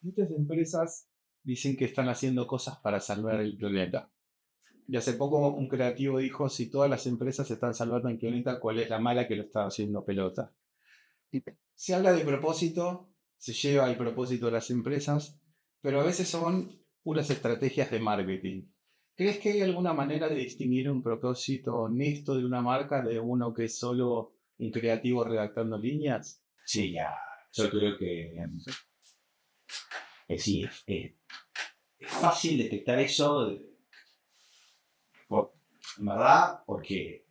Muchas empresas dicen que están haciendo cosas para salvar el planeta. Y hace poco un creativo dijo, si todas las empresas están salvando el planeta, ¿cuál es la mala que lo está haciendo pelota? Se habla de propósito, se lleva el propósito de las empresas, pero a veces son puras estrategias de marketing. ¿Crees que hay alguna manera de distinguir un propósito honesto de una marca de uno que es solo un creativo redactando líneas? Sí, yo creo que sí, es fácil detectar eso, en verdad, porque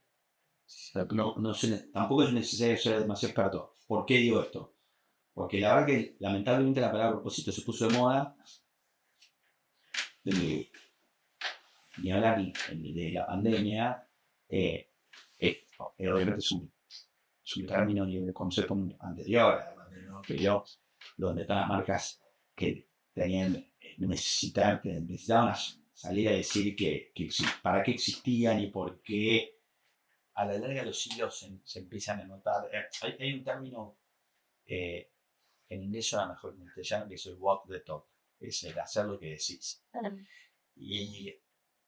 tampoco es necesario ser demasiado experto. ¿Por qué digo esto? Porque la verdad que lamentablemente la palabra propósito se puso de moda, ni hablar de la pandemia, obviamente es un término y un concepto anterior a la pandemia, ¿no? Pero donde están las marcas que necesitaban salir a decir para qué existían y por qué a la larga los hilos se empiezan a notar. Hay un término en inglés suena mejor que en castellano, que es el walk the talk, es el hacer lo que decís. Y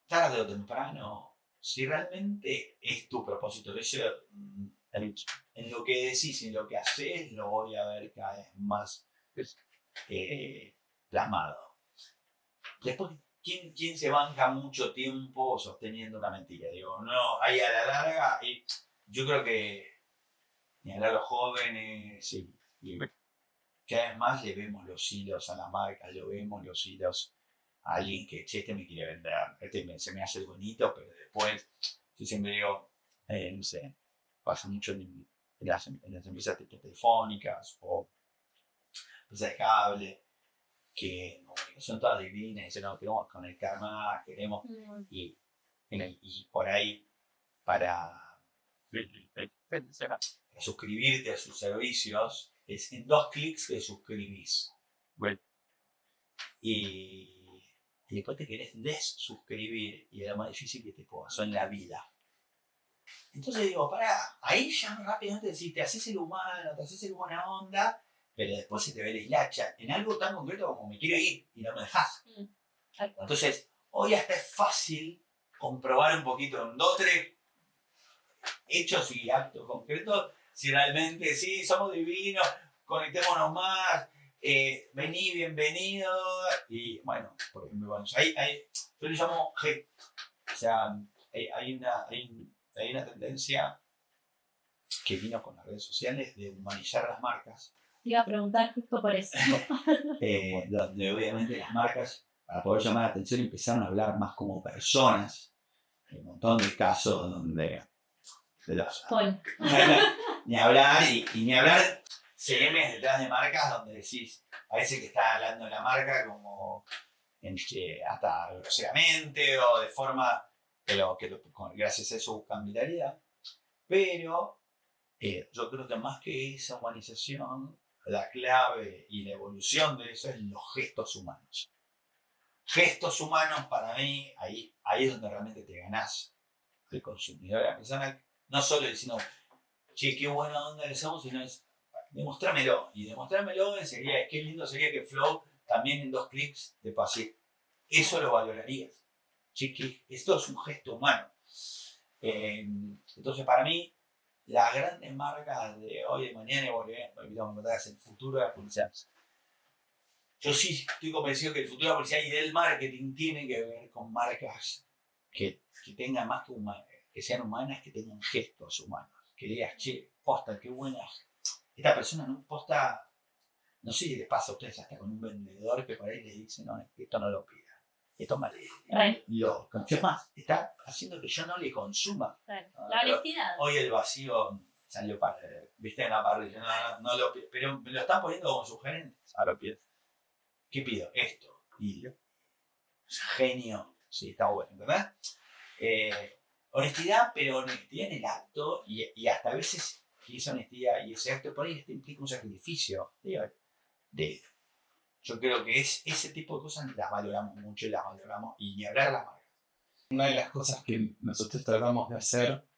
tarde o temprano, si realmente es tu propósito, en lo que decís y en lo que haces, lo voy a ver cada vez más plasmado. Después, ¿quién se banca mucho tiempo sosteniendo una mentira? Digo, no, ahí a la larga, y yo creo que ni a los jóvenes, y cada vez más le vemos los hilos a la marca, le vemos los hilos a alguien que, este me quiere vender, se me hace bonito, pero después, yo siempre digo, no sé, pasa mucho en las empresas telefónicas o empresas de cable, que son todas divinas, dicen, no, queremos conectar más, queremos, y por ahí, para suscribirte a sus servicios, es en 2 clics te suscribís. Bueno. Y después te querés desuscribir y es lo más difícil que te pasó en la vida. Entonces digo, pará, ahí ya rápidamente decís, te haces el humano, te haces el buena onda, pero después se te ve la hilacha en algo tan concreto como me quiero ir y no me dejás. Entonces, hoy hasta es fácil comprobar un poquito en 2 o 3 hechos y actos concretos si realmente sí, somos divinos, conectémonos más, vení, bienvenido. Y bueno, por ejemplo, yo le llamo gesto. O sea, hay una tendencia que vino con las redes sociales de humanizar las marcas. Te iba a preguntar justo por eso. Donde obviamente las marcas, para poder llamar la atención, empezaron a hablar más como personas. Hay un montón de casos donde ni hablar y ni hablar CMs detrás de marcas donde decís, parece que está hablando de la marca como hasta groseramente o de forma gracias a eso buscan viralidad. Pero yo creo que más que esa humanización, la clave y la evolución de eso es los gestos humanos. Gestos humanos para mí, ahí es donde realmente te ganás el consumidor, la persona, no solo diciendo, che, qué buena onda le hacemos, sino es, demostrámelo. Y demostrármelo sería, qué lindo sería que Flow también en 2 clics te pase. Eso lo valorarías. Che, que esto es un gesto humano. Entonces para mí, las grandes marcas de hoy, de mañana y el futuro de la publicidad. Yo sí estoy convencido que el futuro de la publicidad y del marketing tiene que ver con marcas que tengan más que sean humanas, que tengan gestos humanos. Que digas, che, posta, qué buena. Esta persona no posta, no sé si les pasa a ustedes hasta con un vendedor que por ahí les dice, no, esto no lo pida. Esto ¿qué más? Está haciendo que yo no le consuma. Claro. La honestidad. Hoy el vacío salió viste en la parrilla, no lo pido, pero me lo están poniendo como sugerencia. Ahora lo pido. ¿Qué pido? Esto. Y genio. Sí, está bueno, ¿verdad? Honestidad, pero honestidad en el acto y hasta a veces esa honestidad y ese acto por ahí implica un sacrificio. Yo creo que ese tipo de cosas las valoramos mucho y ni hablar a las marcas. Una de las cosas que nosotros tratamos de hacer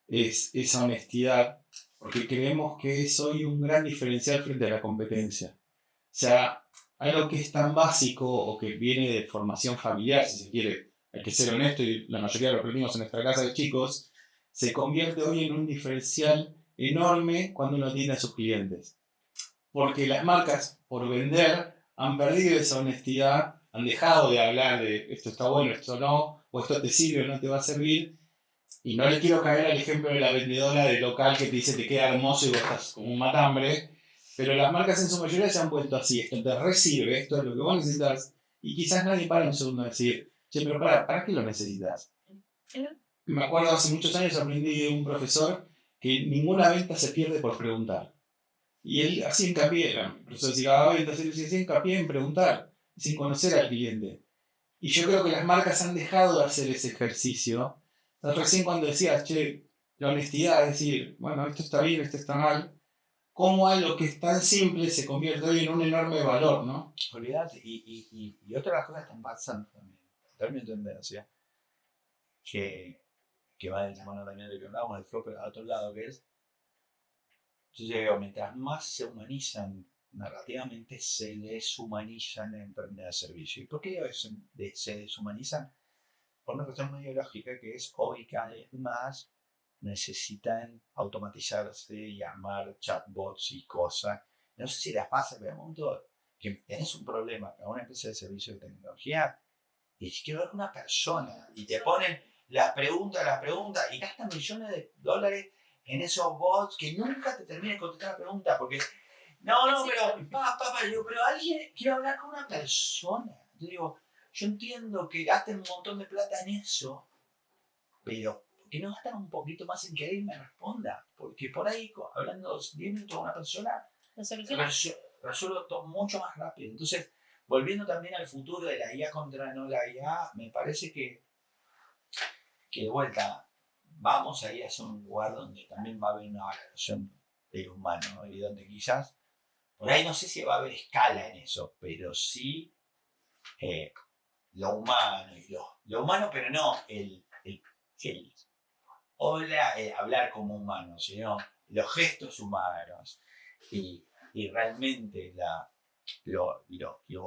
es esa honestidad, porque creemos que es hoy un gran diferencial frente a la competencia. O sea, algo que es tan básico o que viene de formación familiar, si se quiere, hay que ser honesto, y la mayoría lo aprendimos en nuestra casa de chicos, se convierte hoy en un diferencial enorme cuando uno atiende a sus clientes. Porque las marcas, por vender, han perdido esa honestidad, han dejado de hablar de esto está bueno, esto no, o esto te sirve o no te va a servir. Y no le quiero caer al ejemplo de la vendedora de local que te dice te queda hermoso y vos estás como un matambre. Pero las marcas en su mayoría se han vuelto así, esto te resirve, esto es lo que vos necesitas. Y quizás nadie para un segundo a decir, che, pero ¿para qué lo necesitas? Me acuerdo hace muchos años aprendí de un profesor que ninguna venta se pierde por preguntar. Y él hacía hincapié, el profesor decía, ventas, él hacía hincapié en preguntar, sin conocer al cliente. Y yo creo que las marcas han dejado de hacer ese ejercicio. Recién cuando decías, che, la honestidad, es decir, bueno, esto está bien, esto está mal, cómo algo que es tan simple se convierte hoy en un enorme valor, ¿no? Olvidate, y otra de las cosas que están pasando también, también tendencia, que va de la mano también de lo que hablábamos del flow, pero a otro lado, que es, yo digo, mientras más se humanizan narrativamente, se deshumanizan en términos de servicio. ¿Y por qué se deshumanizan? Por una cuestión muy ideológica, que es hoy cada vez más necesitan automatizarse y armar chatbots y cosas. No sé si les pasa, pero en un momento que tenés un problema con una empresa de servicio de tecnología y quiero ver una persona y te ponen las preguntas y gastan millones de dólares en esos bots que nunca te terminan de contestar la pregunta porque pero alguien quiero hablar con una persona. Yo entiendo que gasten un montón de plata en eso, pero ¿por qué no gastan un poquito más en que alguien me responda? Porque por ahí, hablando 10 minutos con una persona, resuelvo todo mucho más rápido. Entonces, volviendo también al futuro de la IA contra no la IA, me parece que de vuelta vamos a ir hacia un lugar donde también va a haber una valoración del humano, ¿no? Y donde quizás por ahí no sé si va a haber escala en eso, pero sí lo humano, lo humano, pero no hola, hablar como humano, sino los gestos humanos y realmente lo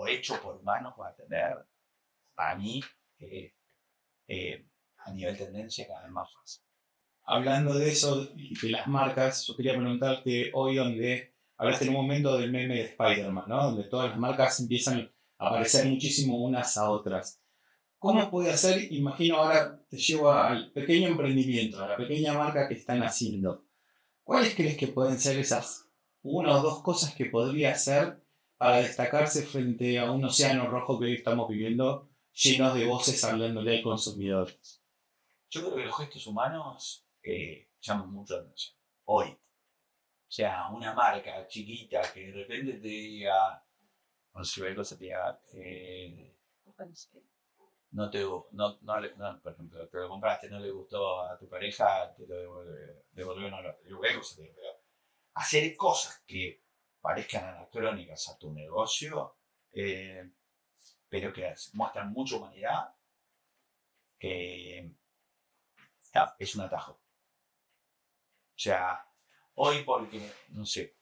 hecho por humanos va a tener, para mí, a nivel tendencia cada vez más fácil. Hablando de eso y de las marcas, yo quería preguntarte hoy donde hablaste en un momento del meme de Spider-Man, ¿no? Donde todas las marcas empiezan a parecer muchísimo unas a otras. ¿Cómo puede ser? Imagino ahora te llevo al pequeño emprendimiento, a la pequeña marca que están haciendo. ¿Cuáles crees que pueden ser esas una o dos cosas que podría hacer para destacarse frente a un océano rojo que hoy estamos viviendo, llenos de voces hablándole al consumidor? Yo creo que los gestos humanos llaman mucho la atención. Hoy. O sea, una marca chiquita que de repente te diga, no sé, qué cosa te diga, por ejemplo, te lo compraste, no le gustó a tu pareja, te lo devolvió, no lo devolvió, pero hacer cosas que parezcan anacrónicas a tu negocio, pero que muestran mucha humanidad, es un atajo. O sea, hoy porque, no sé,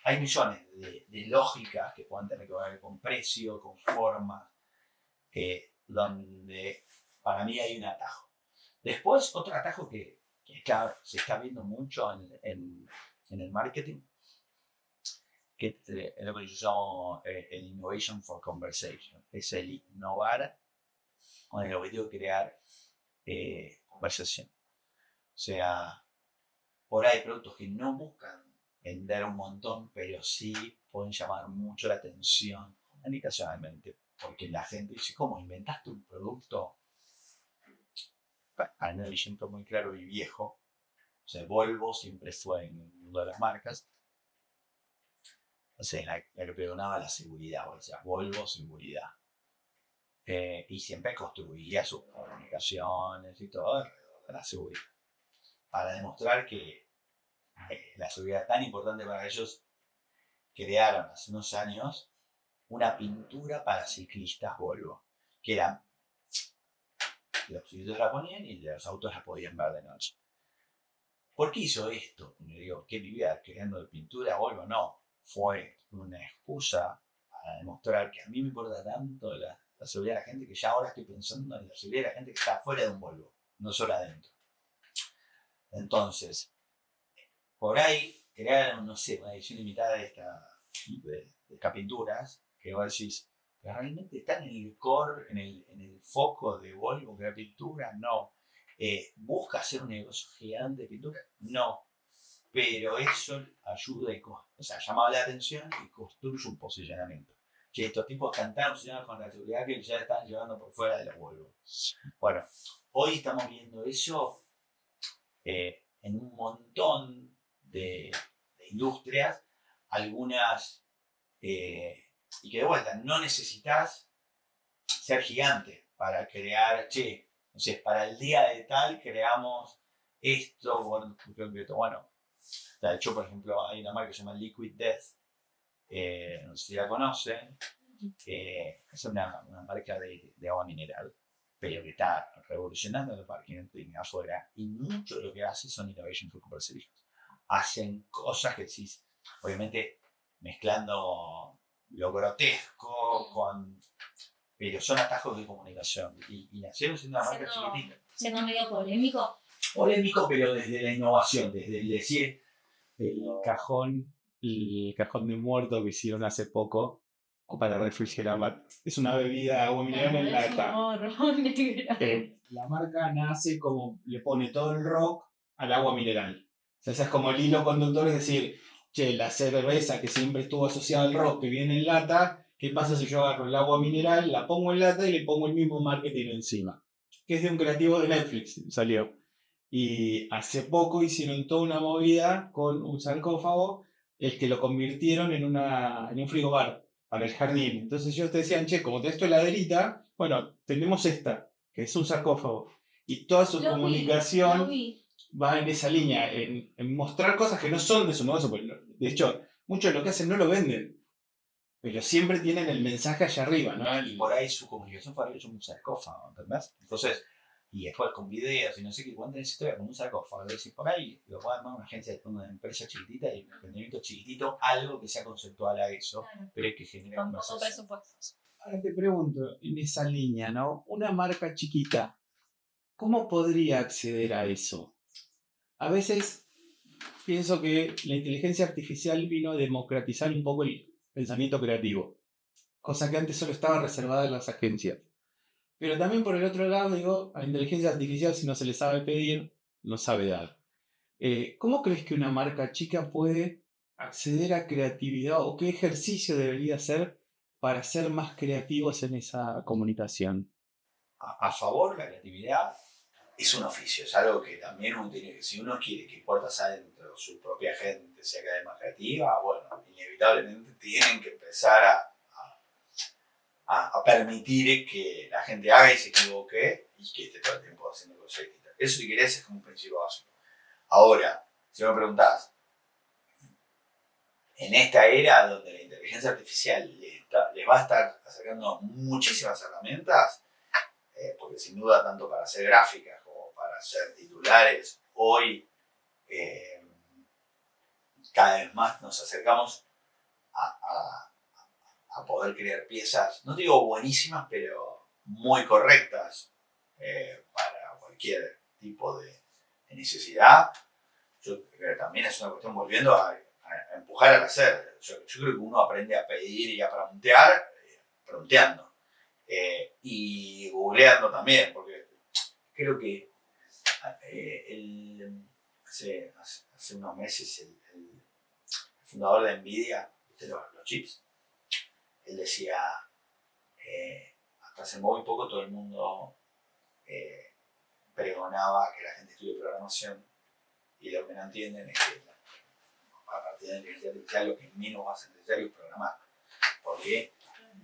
hay millones de lógicas que pueden tener que ver con precio, con forma, donde para mí hay un atajo. Después, otro atajo que se está viendo mucho en el marketing, que es lo que yo llamo el Innovation for Conversation. Es el innovar con el objetivo de crear conversación. O sea, por ahí hay productos que no buscan vender un montón, pero sí pueden llamar mucho la atención comunicacionalmente, porque la gente dice, ¿cómo inventaste un producto? Hay un ejemplo muy claro y viejo. O sea, Volvo siempre fue en el mundo de las marcas. O sea, la que pregonaba la seguridad, o sea, Volvo seguridad. Y siempre construía sus comunicaciones y todo alrededor de la seguridad. Para demostrar que la seguridad tan importante para ellos, crearon hace unos años una pintura para ciclistas Volvo, que eran, los ciclistas la ponían y los autos la podían ver de noche. ¿Por qué hizo esto? Me digo, ¿qué vivía creando de pintura Volvo? No, fue una excusa para demostrar que a mí me importa tanto la seguridad de la gente que ya ahora estoy pensando en la seguridad de la gente que está fuera de un Volvo, no solo adentro. Entonces, por ahí crearon, no sé, una edición limitada de estas pinturas que vos decís, ¿que realmente están en el core, en el foco de Volvo que la pintura? No. ¿Busca hacer un negocio gigante de pintura? No. Pero eso ayuda llamaba la atención y construye un posicionamiento. Que estos tipos están tan obsesionados con la seguridad que ya están llevando por fuera de los Volvo. Bueno, hoy estamos viendo eso en un montón de industrias, algunas, y que de vuelta, no necesitas ser gigante para crear, no sé, para el día de tal creamos esto, bueno, de hecho, por ejemplo, hay una marca que se llama Liquid Death, no sé si la conocen, es una marca de agua mineral, pero que está revolucionando el marketing afuera, y mucho de lo que hace son Innovation for Conversations. Hacen cosas que decís, obviamente mezclando lo grotesco pero son atajos de comunicación, y nacieron siendo una marca chiquitita. Siendo medio polémico. Polémico, pero desde la innovación, desde el decir, el cajón de muerto que hicieron hace poco para refrigerar. Es una bebida agua mineral en lata. La marca nace como le pone todo el rock al agua mineral. O sea, ese es como el hilo conductor, es decir, la cerveza que siempre estuvo asociada al rock que viene en lata, ¿qué pasa si yo agarro el agua mineral, la pongo en lata y le pongo el mismo marketing encima? Que es de un creativo de Netflix, salió. Y hace poco hicieron toda una movida con un sarcófago, el que lo convirtieron en un frigobar para el jardín. Entonces ellos te decían, como tenés tu heladerita, bueno, tenemos esta, que es un sarcófago. Y toda su comunicación va en esa línea, en mostrar cosas que no son de su negocio. De hecho, muchos de lo que hacen no lo venden, pero siempre tienen el mensaje allá arriba, ¿no? Y por ahí su comunicación fue hecho un sarcófago, ¿entendés? Entonces, y después con videos y no sé qué, cuentan esa historia con un sarcófago. Es decir, por ahí lo puede armar una agencia, una empresa chiquitita y un emprendimiento chiquitito, algo que sea conceptual a eso, Claro. pero que genere Con poco conversación. presupuestos. Ahora te pregunto, en esa línea, ¿no? Una marca chiquita, ¿cómo podría acceder a eso? A veces pienso que la inteligencia artificial vino a democratizar un poco el pensamiento creativo, cosa que antes solo estaba reservada en las agencias. Pero también por el otro lado, digo, a la inteligencia artificial si no se le sabe pedir, no sabe dar. ¿Cómo crees que una marca chica puede acceder a creatividad o qué ejercicio debería hacer para ser más creativos en esa comunicación? A favor, la creatividad es un oficio, es algo que también uno tiene que, si uno quiere que puertas adentro su propia gente sea cada vez más creativa, bueno, inevitablemente tienen que empezar a permitir que la gente haga y se equivoque y que esté todo el tiempo haciendo cosas distintas. Eso, si querés, es como un principio básico. Ahora, si me preguntás, en esta era donde la inteligencia artificial les va a estar acercando muchísimas herramientas, porque sin duda tanto para hacer gráficas como para hacer titulares, hoy cada vez más nos acercamos a poder crear piezas, no digo buenísimas, pero muy correctas para cualquier tipo de necesidad. Yo creo que también es una cuestión volviendo a empujar al hacer. Yo creo que uno aprende a pedir y a preguntear pregunteando. Y googleando también, porque creo que hace unos meses el fundador de Nvidia, los chips, él decía, hasta hace muy poco todo el mundo pregonaba que la gente estudie programación y lo que no entienden es que a partir de la inteligencia artificial lo que menos va a ser necesario es programar, porque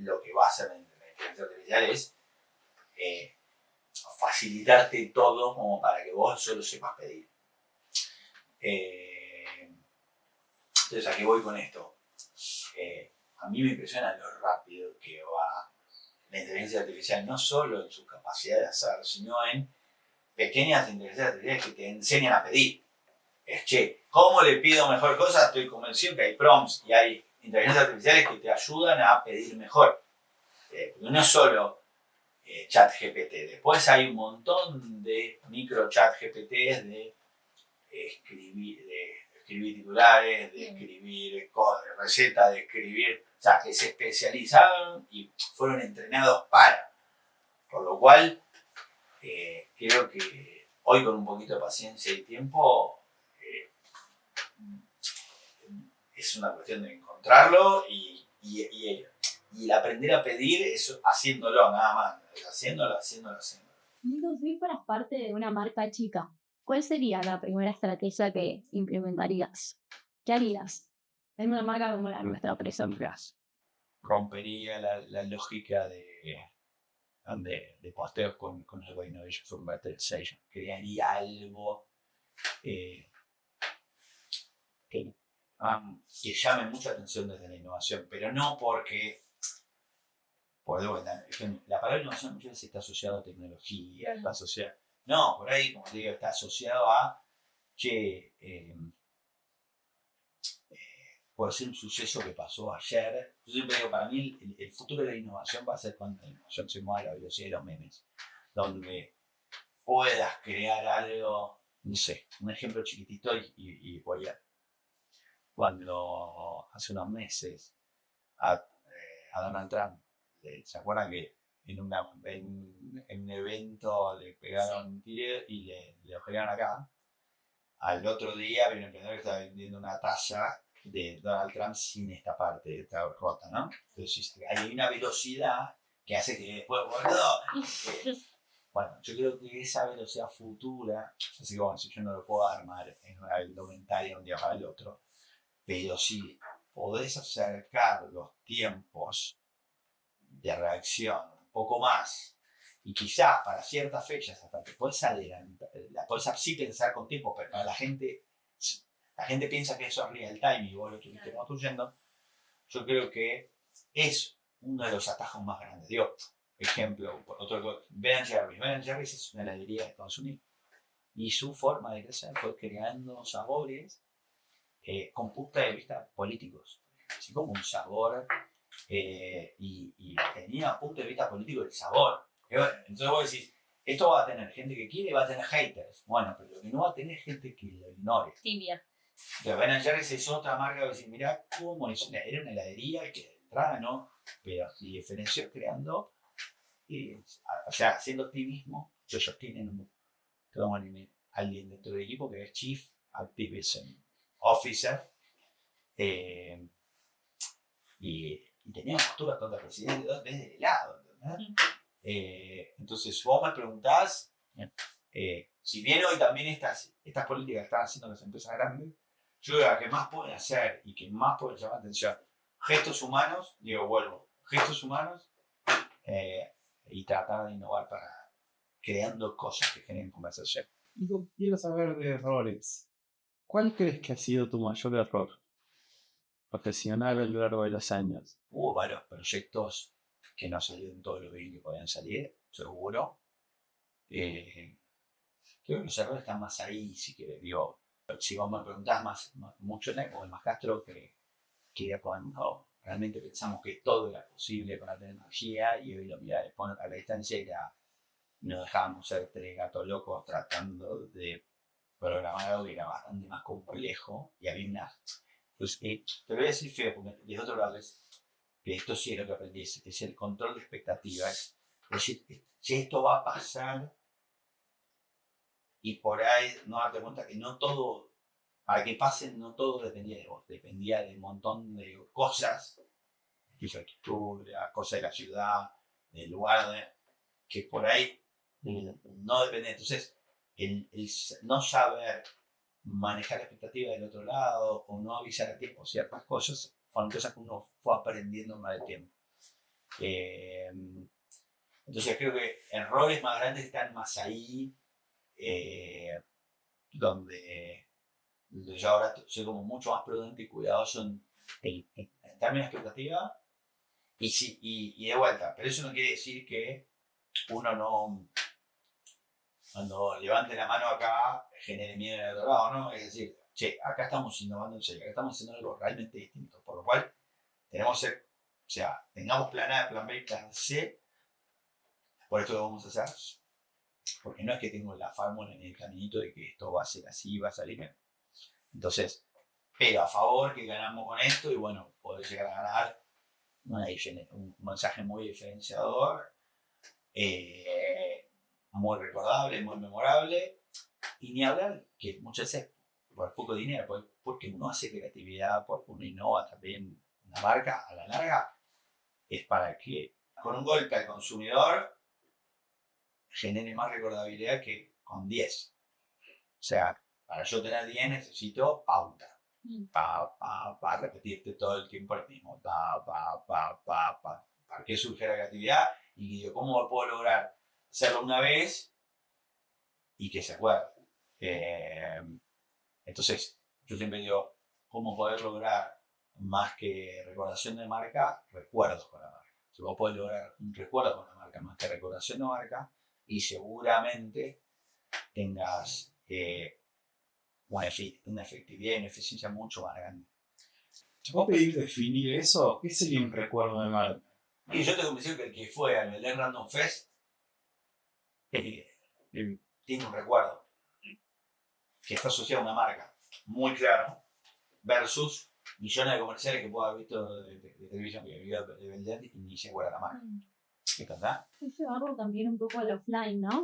lo que va a hacer la inteligencia artificial es facilitarte todo como para que vos solo sepas pedir. Entonces, ¿a qué voy con esto? A mí me impresiona lo rápido que va la inteligencia artificial, no solo en su capacidad de hacer, sino en pequeñas inteligencias artificiales que te enseñan a pedir. Es, che, ¿cómo le pido mejor cosas? Estoy convencido que hay prompts y hay inteligencias artificiales que te ayudan a pedir mejor. No es solo ChatGPT, después hay un montón de micro ChatGPTs de escribir titulares, de escribir recetas, de escribir, o sea, que se especializaron y fueron entrenados para. Por lo cual, creo que hoy con un poquito de paciencia y tiempo, es una cuestión de encontrarlo y el aprender a pedir es haciéndolo, nada más, haciéndolo. Nico, si fueras parte de una marca chica, ¿cuál sería la primera estrategia que implementarías? ¿Qué harías en una marca como la nuestra, por ejemplo? Rompería la lógica de posteos con algo de Innovation for Better Station. Crearía algo que llame mucha atención desde la innovación, pero no porque la palabra innovación muchas veces está asociada a tecnología, está asociada. No, por ahí, como te digo, está asociado a, puede ser un suceso que pasó ayer. Yo siempre digo, para mí el futuro de la innovación va a ser cuando la innovación se mueva a la velocidad de los memes, donde puedas crear algo, no sé, un ejemplo chiquitito y voy a. Cuando hace unos meses a Donald Trump, ¿se acuerdan que en un evento le pegaron un tiro y le pegaron acá? Al otro día había un emprendedor que estaba vendiendo una taza de Donald Trump sin esta parte, esta rota, ¿no? Entonces hay una velocidad que hace que después, bueno, yo creo que esa velocidad futura, así que bueno, si yo no lo puedo armar en una indumentaria un día para el otro, pero si podés acercar los tiempos de reacción un poco más, y quizás para ciertas fechas hasta que puedes adelantar, la puedes sí pensar con tiempo, pero para la gente la gente piensa que eso es real time y vos lo estuviste construyendo. Yo creo que es uno de los atajos más grandes. Digo, ejemplo, por otro, Ben Jerry's. Ben Jerry's es una heladería de Estados Unidos. Y su forma de crecer fue creando sabores con puntos de vista políticos. Así como un sabor, y tenía punto de vista político el sabor. Entonces vos decís, esto va a tener gente que quiere y va a tener haters. Bueno, pero lo que no va a tener gente que lo ignore. Tibia. Pero Ben Jerry's es otra marca que decís, mirá cómo era una heladería que de entrada no, pero se diferenció creando, o sea, haciendo activismo. Ellos tienen alguien dentro del equipo que es Chief Activism Officer, y tenía posturas contra el presidente desde el helado, ¿entendés? Entonces vos me preguntás, si bien hoy también estas políticas están haciendo las empresas grandes, yo creo que más pueden hacer y que más pueden llamar atención, gestos humanos, gestos humanos, y tratar de innovar para creando cosas que generen conversación. Quiero saber de errores. ¿Cuál crees que ha sido tu mayor error profesional a lo largo de los años? Hubo varios proyectos que no salieron todo lo bien que podían salir, seguro. Creo que los errores están más ahí, si querés. Digo, si vos me preguntás mucho en el más Castro, que era cuando realmente pensamos que todo era posible con la tecnología, y hoy lo mirá a la distancia y nos dejábamos ser tres gatos locos tratando de programar algo que era bastante más complejo, y había una... Pues, te lo voy a decir feo, porque de otro lado que esto sí es lo que aprendí, es el control de expectativas. Es decir, si esto va a pasar, y por ahí no darte cuenta que no todo, para que pasen, no todo dependía de vos, dependía de un montón de cosas, infraestructura, cosas de la ciudad, del lugar, que por ahí no depende. Entonces, el no saber manejar la expectativa del otro lado o no avisar a tiempo ciertas cosas, fueron cosas que uno fue aprendiendo más del tiempo. Entonces creo que errores más grandes están más ahí, donde yo ahora soy como mucho más prudente y cuidadoso en términos de expectativa, y de vuelta, pero eso no quiere decir que uno no, cuando levante la mano acá, genere miedo en el otro lado, ¿no? Es decir, che, acá estamos innovando en serio, acá estamos haciendo algo realmente distinto, por lo cual tenemos que ser, o sea, tengamos plan A, plan B, plan C, por esto lo vamos a hacer, porque no es que tengo la fórmula en el caminito de que esto va a ser así, va a salir bien. Entonces, pero a favor que ganamos con esto, y bueno, poder llegar a ganar un mensaje muy diferenciador, muy recordable, muy memorable, y ni hablar que muchas veces por poco dinero, porque uno hace creatividad, porque uno innova también una marca, a la larga es para que con un golpe al consumidor genere más recordabilidad que con 10. O sea, para yo tener 10 necesito pauta. Para repetirte todo el tiempo el mismo. Para que surge la creatividad, y digo, ¿cómo puedo lograr hacerlo una vez y que se acuerde? Entonces, yo siempre digo, ¿cómo poder lograr más que recordación de marca, recuerdos con la marca? Si vos podés lograr un recuerdo con la marca más que recordación de marca, y seguramente tengas una efectividad y una eficiencia mucho más grande. ¿Te puedo pedir definir eso? ¿Qué sería un recuerdo de marca? Y yo te convencí que el que fue al Belén Random Fest tiene un recuerdo que está asociado a una marca muy claro, versus millones de comerciales que puedo haber visto de televisión que vio de Belén y ni se acuerda la marca. ¿Qué pasa? Es llevarlo también un poco al offline, ¿no?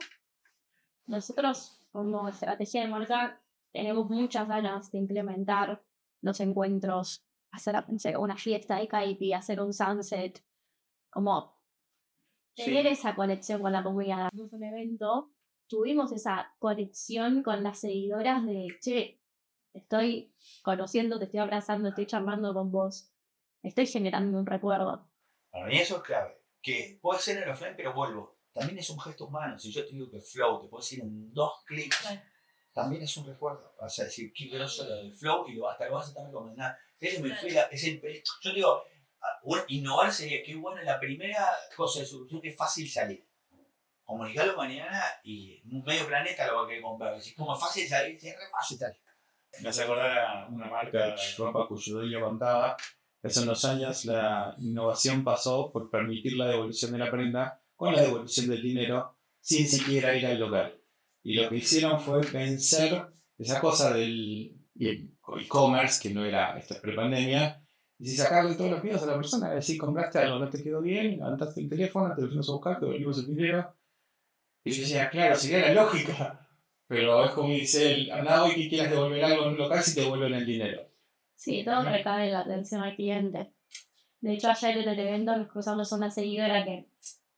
Nosotros, como estrategia de marca, tenemos muchas ganas de implementar los encuentros, hacer una fiesta de Kaipi, hacer un sunset, como tener esa conexión con la comunidad. Tuvimos un evento, tuvimos esa conexión con las seguidoras de, che, te estoy conociendo, te estoy abrazando, estoy charlando con vos, estoy generando un recuerdo. Para mí eso es clave, que puede ser en offline, pero vuelvo, también es un gesto humano. Si yo te digo que Flow te puedes ir en 2 clics también es un recuerdo. Vas a decir, qué groso lo del flow y hasta lo vas a estar recomendando. Yo digo, innovar sería, qué bueno, la primera cosa de solución, que es fácil salir. Comunicarlo mañana y medio planeta lo va a querer comprar. Es como fácil salir, es re fácil salir. Me hace acordar a una marca de ropa cuyo dueño contaba que hace unos años la innovación pasó por permitir la devolución de la prenda con la devolución del dinero sin siquiera ir al local. Y lo que hicieron fue vencer esa cosa del e-commerce, que no era esta prepandemia, y si sacarle todos los videos a la persona, decir, compraste algo, no te quedó bien, levantaste el teléfono, te lo fuimos a buscar, te devolvimos el dinero. Y yo decía, claro, sería la lógica. Pero es como dice él, anda hoy que quieras devolver algo en un local si te devuelven el dinero. Sí, todo recae en la atención al cliente. De hecho, ayer en el evento nos cruzamos una seguidora que,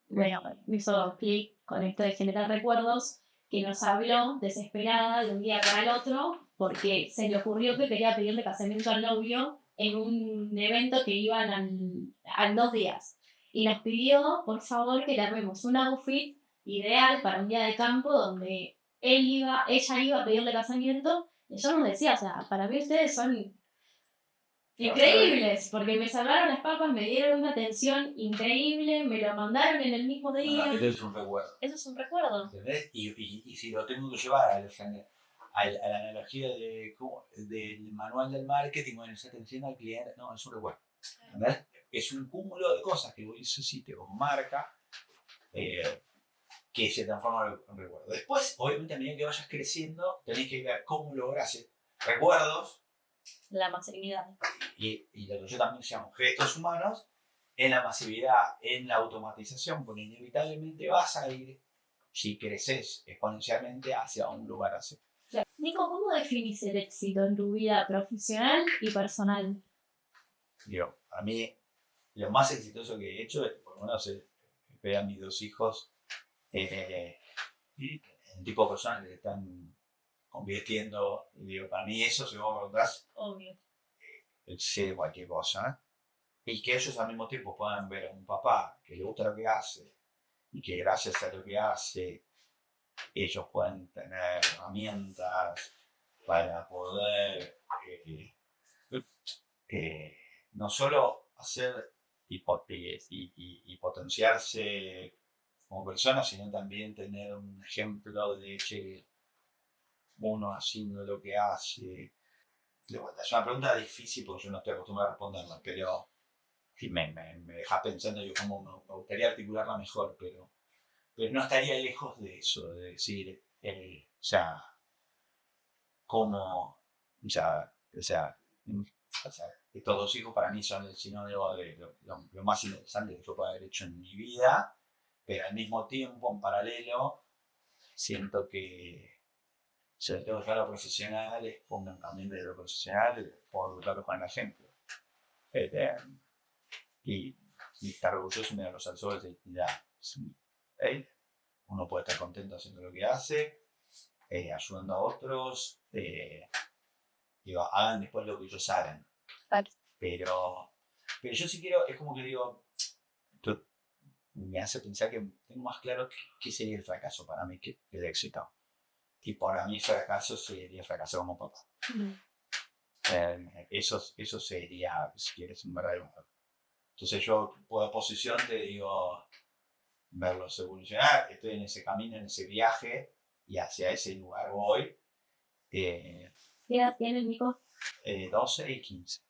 bueno, me hizo clic con esto de generar recuerdos, que nos habló desesperada de un día para el otro, porque se le ocurrió que quería pedirle casamiento al novio en un evento que iban a 2 días. Y nos pidió, por favor, que le armemos un outfit ideal para un día de campo donde ella iba a pedirle casamiento. Y yo nos decía, o sea, para mí ustedes son increíbles, porque me salvaron las papas, me dieron una atención increíble, me lo mandaron en el mismo día. Eso es un recuerdo. Eso es un recuerdo. ¿Entendés? Y si lo tengo que llevar a la analogía del manual del marketing, bueno, esa atención al cliente, no, es un recuerdo. ¿Entendés? Es un cúmulo de cosas que vos hiciste como marca que se transforman en recuerdo. Después, obviamente, a medida que vayas creciendo, tenés que ver cómo logras recuerdos. La masividad. Y lo que yo también llamo gestos humanos, en la masividad, en la automatización, porque inevitablemente vas a ir, si creces exponencialmente, hacia un lugar así. Nico, ¿cómo definís el éxito en tu vida profesional y personal? Digo, a mí, lo más exitoso que he hecho es, por lo menos, ver a mis 2 hijos el tipo de personas que se están convirtiendo. Y digo, para mí eso, si vos me preguntás, Obvio. sé cualquier cosa, y que ellos al mismo tiempo puedan ver a un papá que le gusta lo que hace y que gracias a lo que hace ellos pueden tener herramientas para poder no solo hacer y potenciarse como personas, sino también tener un ejemplo de che, uno haciendo lo que hace. Es una pregunta difícil porque yo no estoy acostumbrado a responderla, pero sí, me deja pensando yo cómo me gustaría articularla mejor, pero no estaría lejos de eso, de decir, o sea, cómo, o sea, estos 2 hijos para mí son el sinónimo de lo más interesante que yo pueda haber hecho en mi vida, pero al mismo tiempo, en paralelo, siento que sobre todo ya lo profesional, pongan también de lo profesional, por educarlos con el ejemplo. Y estar orgulloso de los alzores de dignidad. Uno puede estar contento haciendo lo que hace, ayudando a otros, digo, hagan después lo que ellos hagan. Claro. Pero yo sí quiero, es como que digo, esto me hace pensar que tengo más claro qué sería el fracaso para mí que el éxito. Y para mí fracaso sería fracaso como papá. Eso sería, si quieres, un verdadero error. Entonces yo, por oposición, te digo, verlos evolucionar, estoy en ese camino, en ese viaje, y hacia ese lugar voy. ¿Qué edad tienes, Nico? 12 y 15.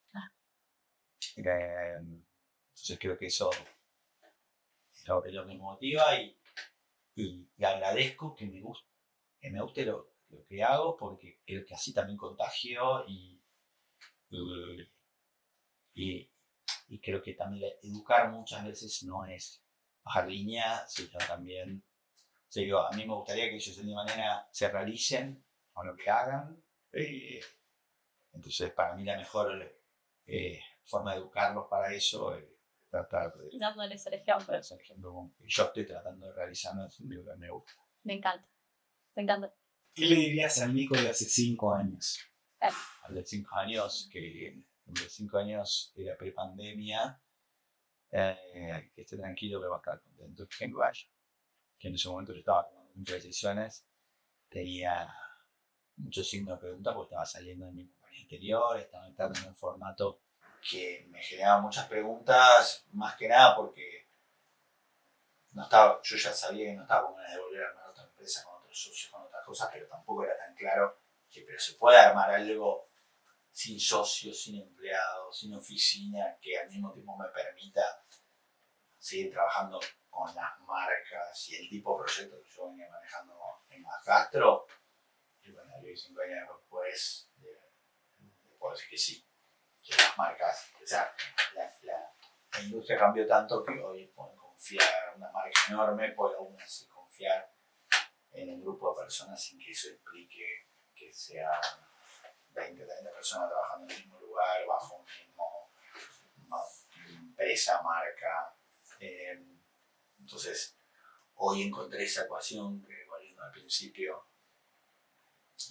Entonces creo que eso es lo que me motiva y agradezco que me guste lo que hago, porque creo que así también contagio y creo que también educar muchas veces no es bajar línea, sino también, a mí me gustaría que ellos de alguna manera se realicen con lo que hagan. Entonces para mí la mejor forma de educarlos para eso es tratar de dándoles el ejemplo. hacer ejemplo con que yo estoy tratando de realizar lo que me gusta. Me encanta. Me encanta. ¿Qué le dirías al Nico de hace 5 años? Al de 5 años, que de 5 años era prepandemia, que esté tranquilo, que va a estar contento, que vaya. Que en ese momento yo estaba tomando muchas decisiones, tenía mucho signo de pregunta porque estaba saliendo de mi compañía anterior, estaba entrando en un formato que me generaba muchas preguntas, más que nada porque yo ya sabía que no estaba con ganas de volver a armar otra empresa con otros socios, con otras cosas, pero tampoco era tan claro que pero se puede armar algo sin socios, sin empleados, sin oficina, que al mismo tiempo me permita seguir trabajando con las marcas y el tipo de proyectos que yo venía manejando en Macastro. Y bueno, 5 años después, puedo decir que sí, que las marcas, o sea, la industria cambió tanto que hoy pueden confiar, una marca enorme puede aún así confiar en un grupo de personas sin que eso implique que sean 20 o 30 personas trabajando en el mismo lugar, bajo un mismo empresa, marca. Entonces, hoy encontré esa ecuación que, volviendo al principio,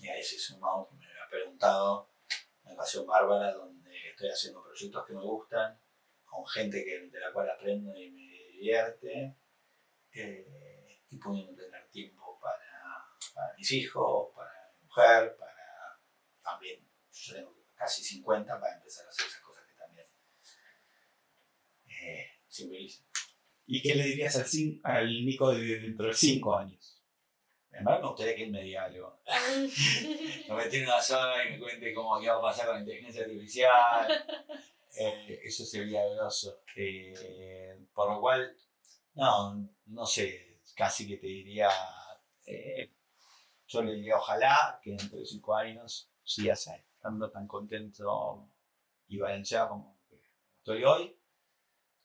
y a ese sumado que me había preguntado, una ecuación bárbara donde estoy haciendo proyectos que me gustan, con gente de la cual aprendo y me divierte, y pudiendo tener tiempo para mis hijos, para mi mujer, para también, yo tengo casi 50 para empezar a hacer esas cosas que también simbolizan. ¿Y qué le dirías al Nico de dentro de 5 años? Además, me gustaría que él me diga algo. Me metí en una zona y me cuente qué va a pasar con la inteligencia artificial. Eso sería groso. Por lo cual, no sé, casi que te diría, yo le diría ojalá que dentro de 5 años sigas estando tan contento y balanceado como estoy hoy,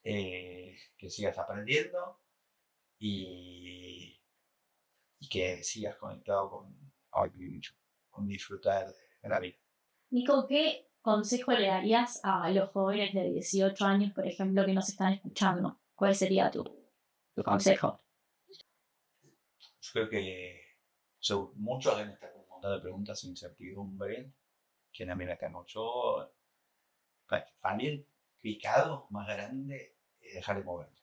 que sigas aprendiendo y que sigas conectado con disfrutar de la vida. Nico, ¿qué consejo le darías a los jóvenes de 18 años, por ejemplo, que nos están escuchando? ¿Cuál sería tu consejo? Yo creo que muchos deben estar con un montón de preguntas e incertidumbre, que también la tengo yo. Para mí el picado más grande es dejar de moverte.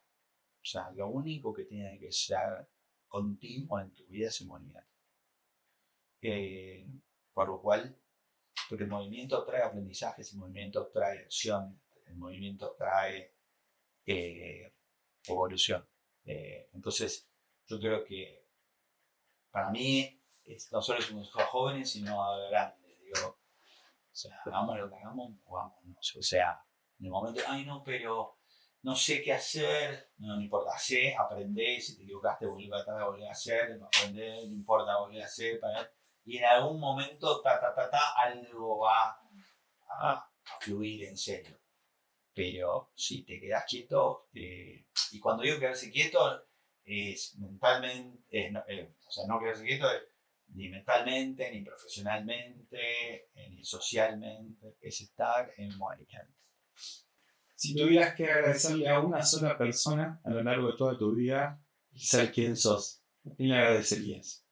O sea, lo único que tiene que ser continuo en tu vida es el movimiento. Por lo cual, porque el movimiento trae aprendizajes, el movimiento trae acción, el movimiento trae evolución. Entonces, yo creo que para mí no solo es un consejo a jóvenes, sino a grandes. Digo, o sea, hagamos lo que hagamos, movámonos. O sea, en el momento, pero no sé qué hacer, no importa, aprendé, si te equivocaste, volví a hacer, aprender, no importa, volví a hacer, y en algún momento, algo va a fluir en serio. Pero si te quedas quieto, y cuando digo quedarse quieto, es mentalmente, no quedarse quieto ni mentalmente, ni profesionalmente, ni socialmente, es estar en movimiento. Si tuvieras que agradecerle a una sola persona a lo largo de toda tu vida, ser quien sos, ¿a quién le agradecerías?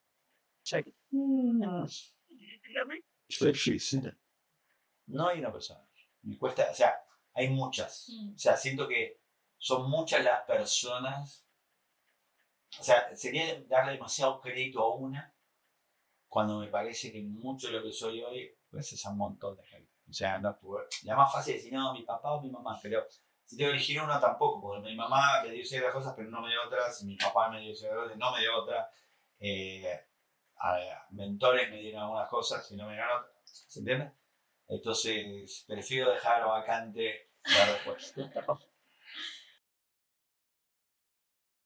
No hay una persona. Me cuesta, o sea, hay muchas. O sea, siento que son muchas las personas. O sea, sería darle demasiado crédito a una cuando me parece que mucho de lo que soy hoy gracias a un montón de gente. O sea, no puedo. La más fácil es decir, no, mi papá o mi mamá, pero si tengo que elegir uno tampoco, porque mi mamá me dio ciertas cosas, pero no me dio otras, mi papá me dio ciertas cosas, no me dio otras. Mentores me dieron algunas cosas y no me dieron otras. ¿Se entiende? Entonces, prefiero dejar vacante la respuesta.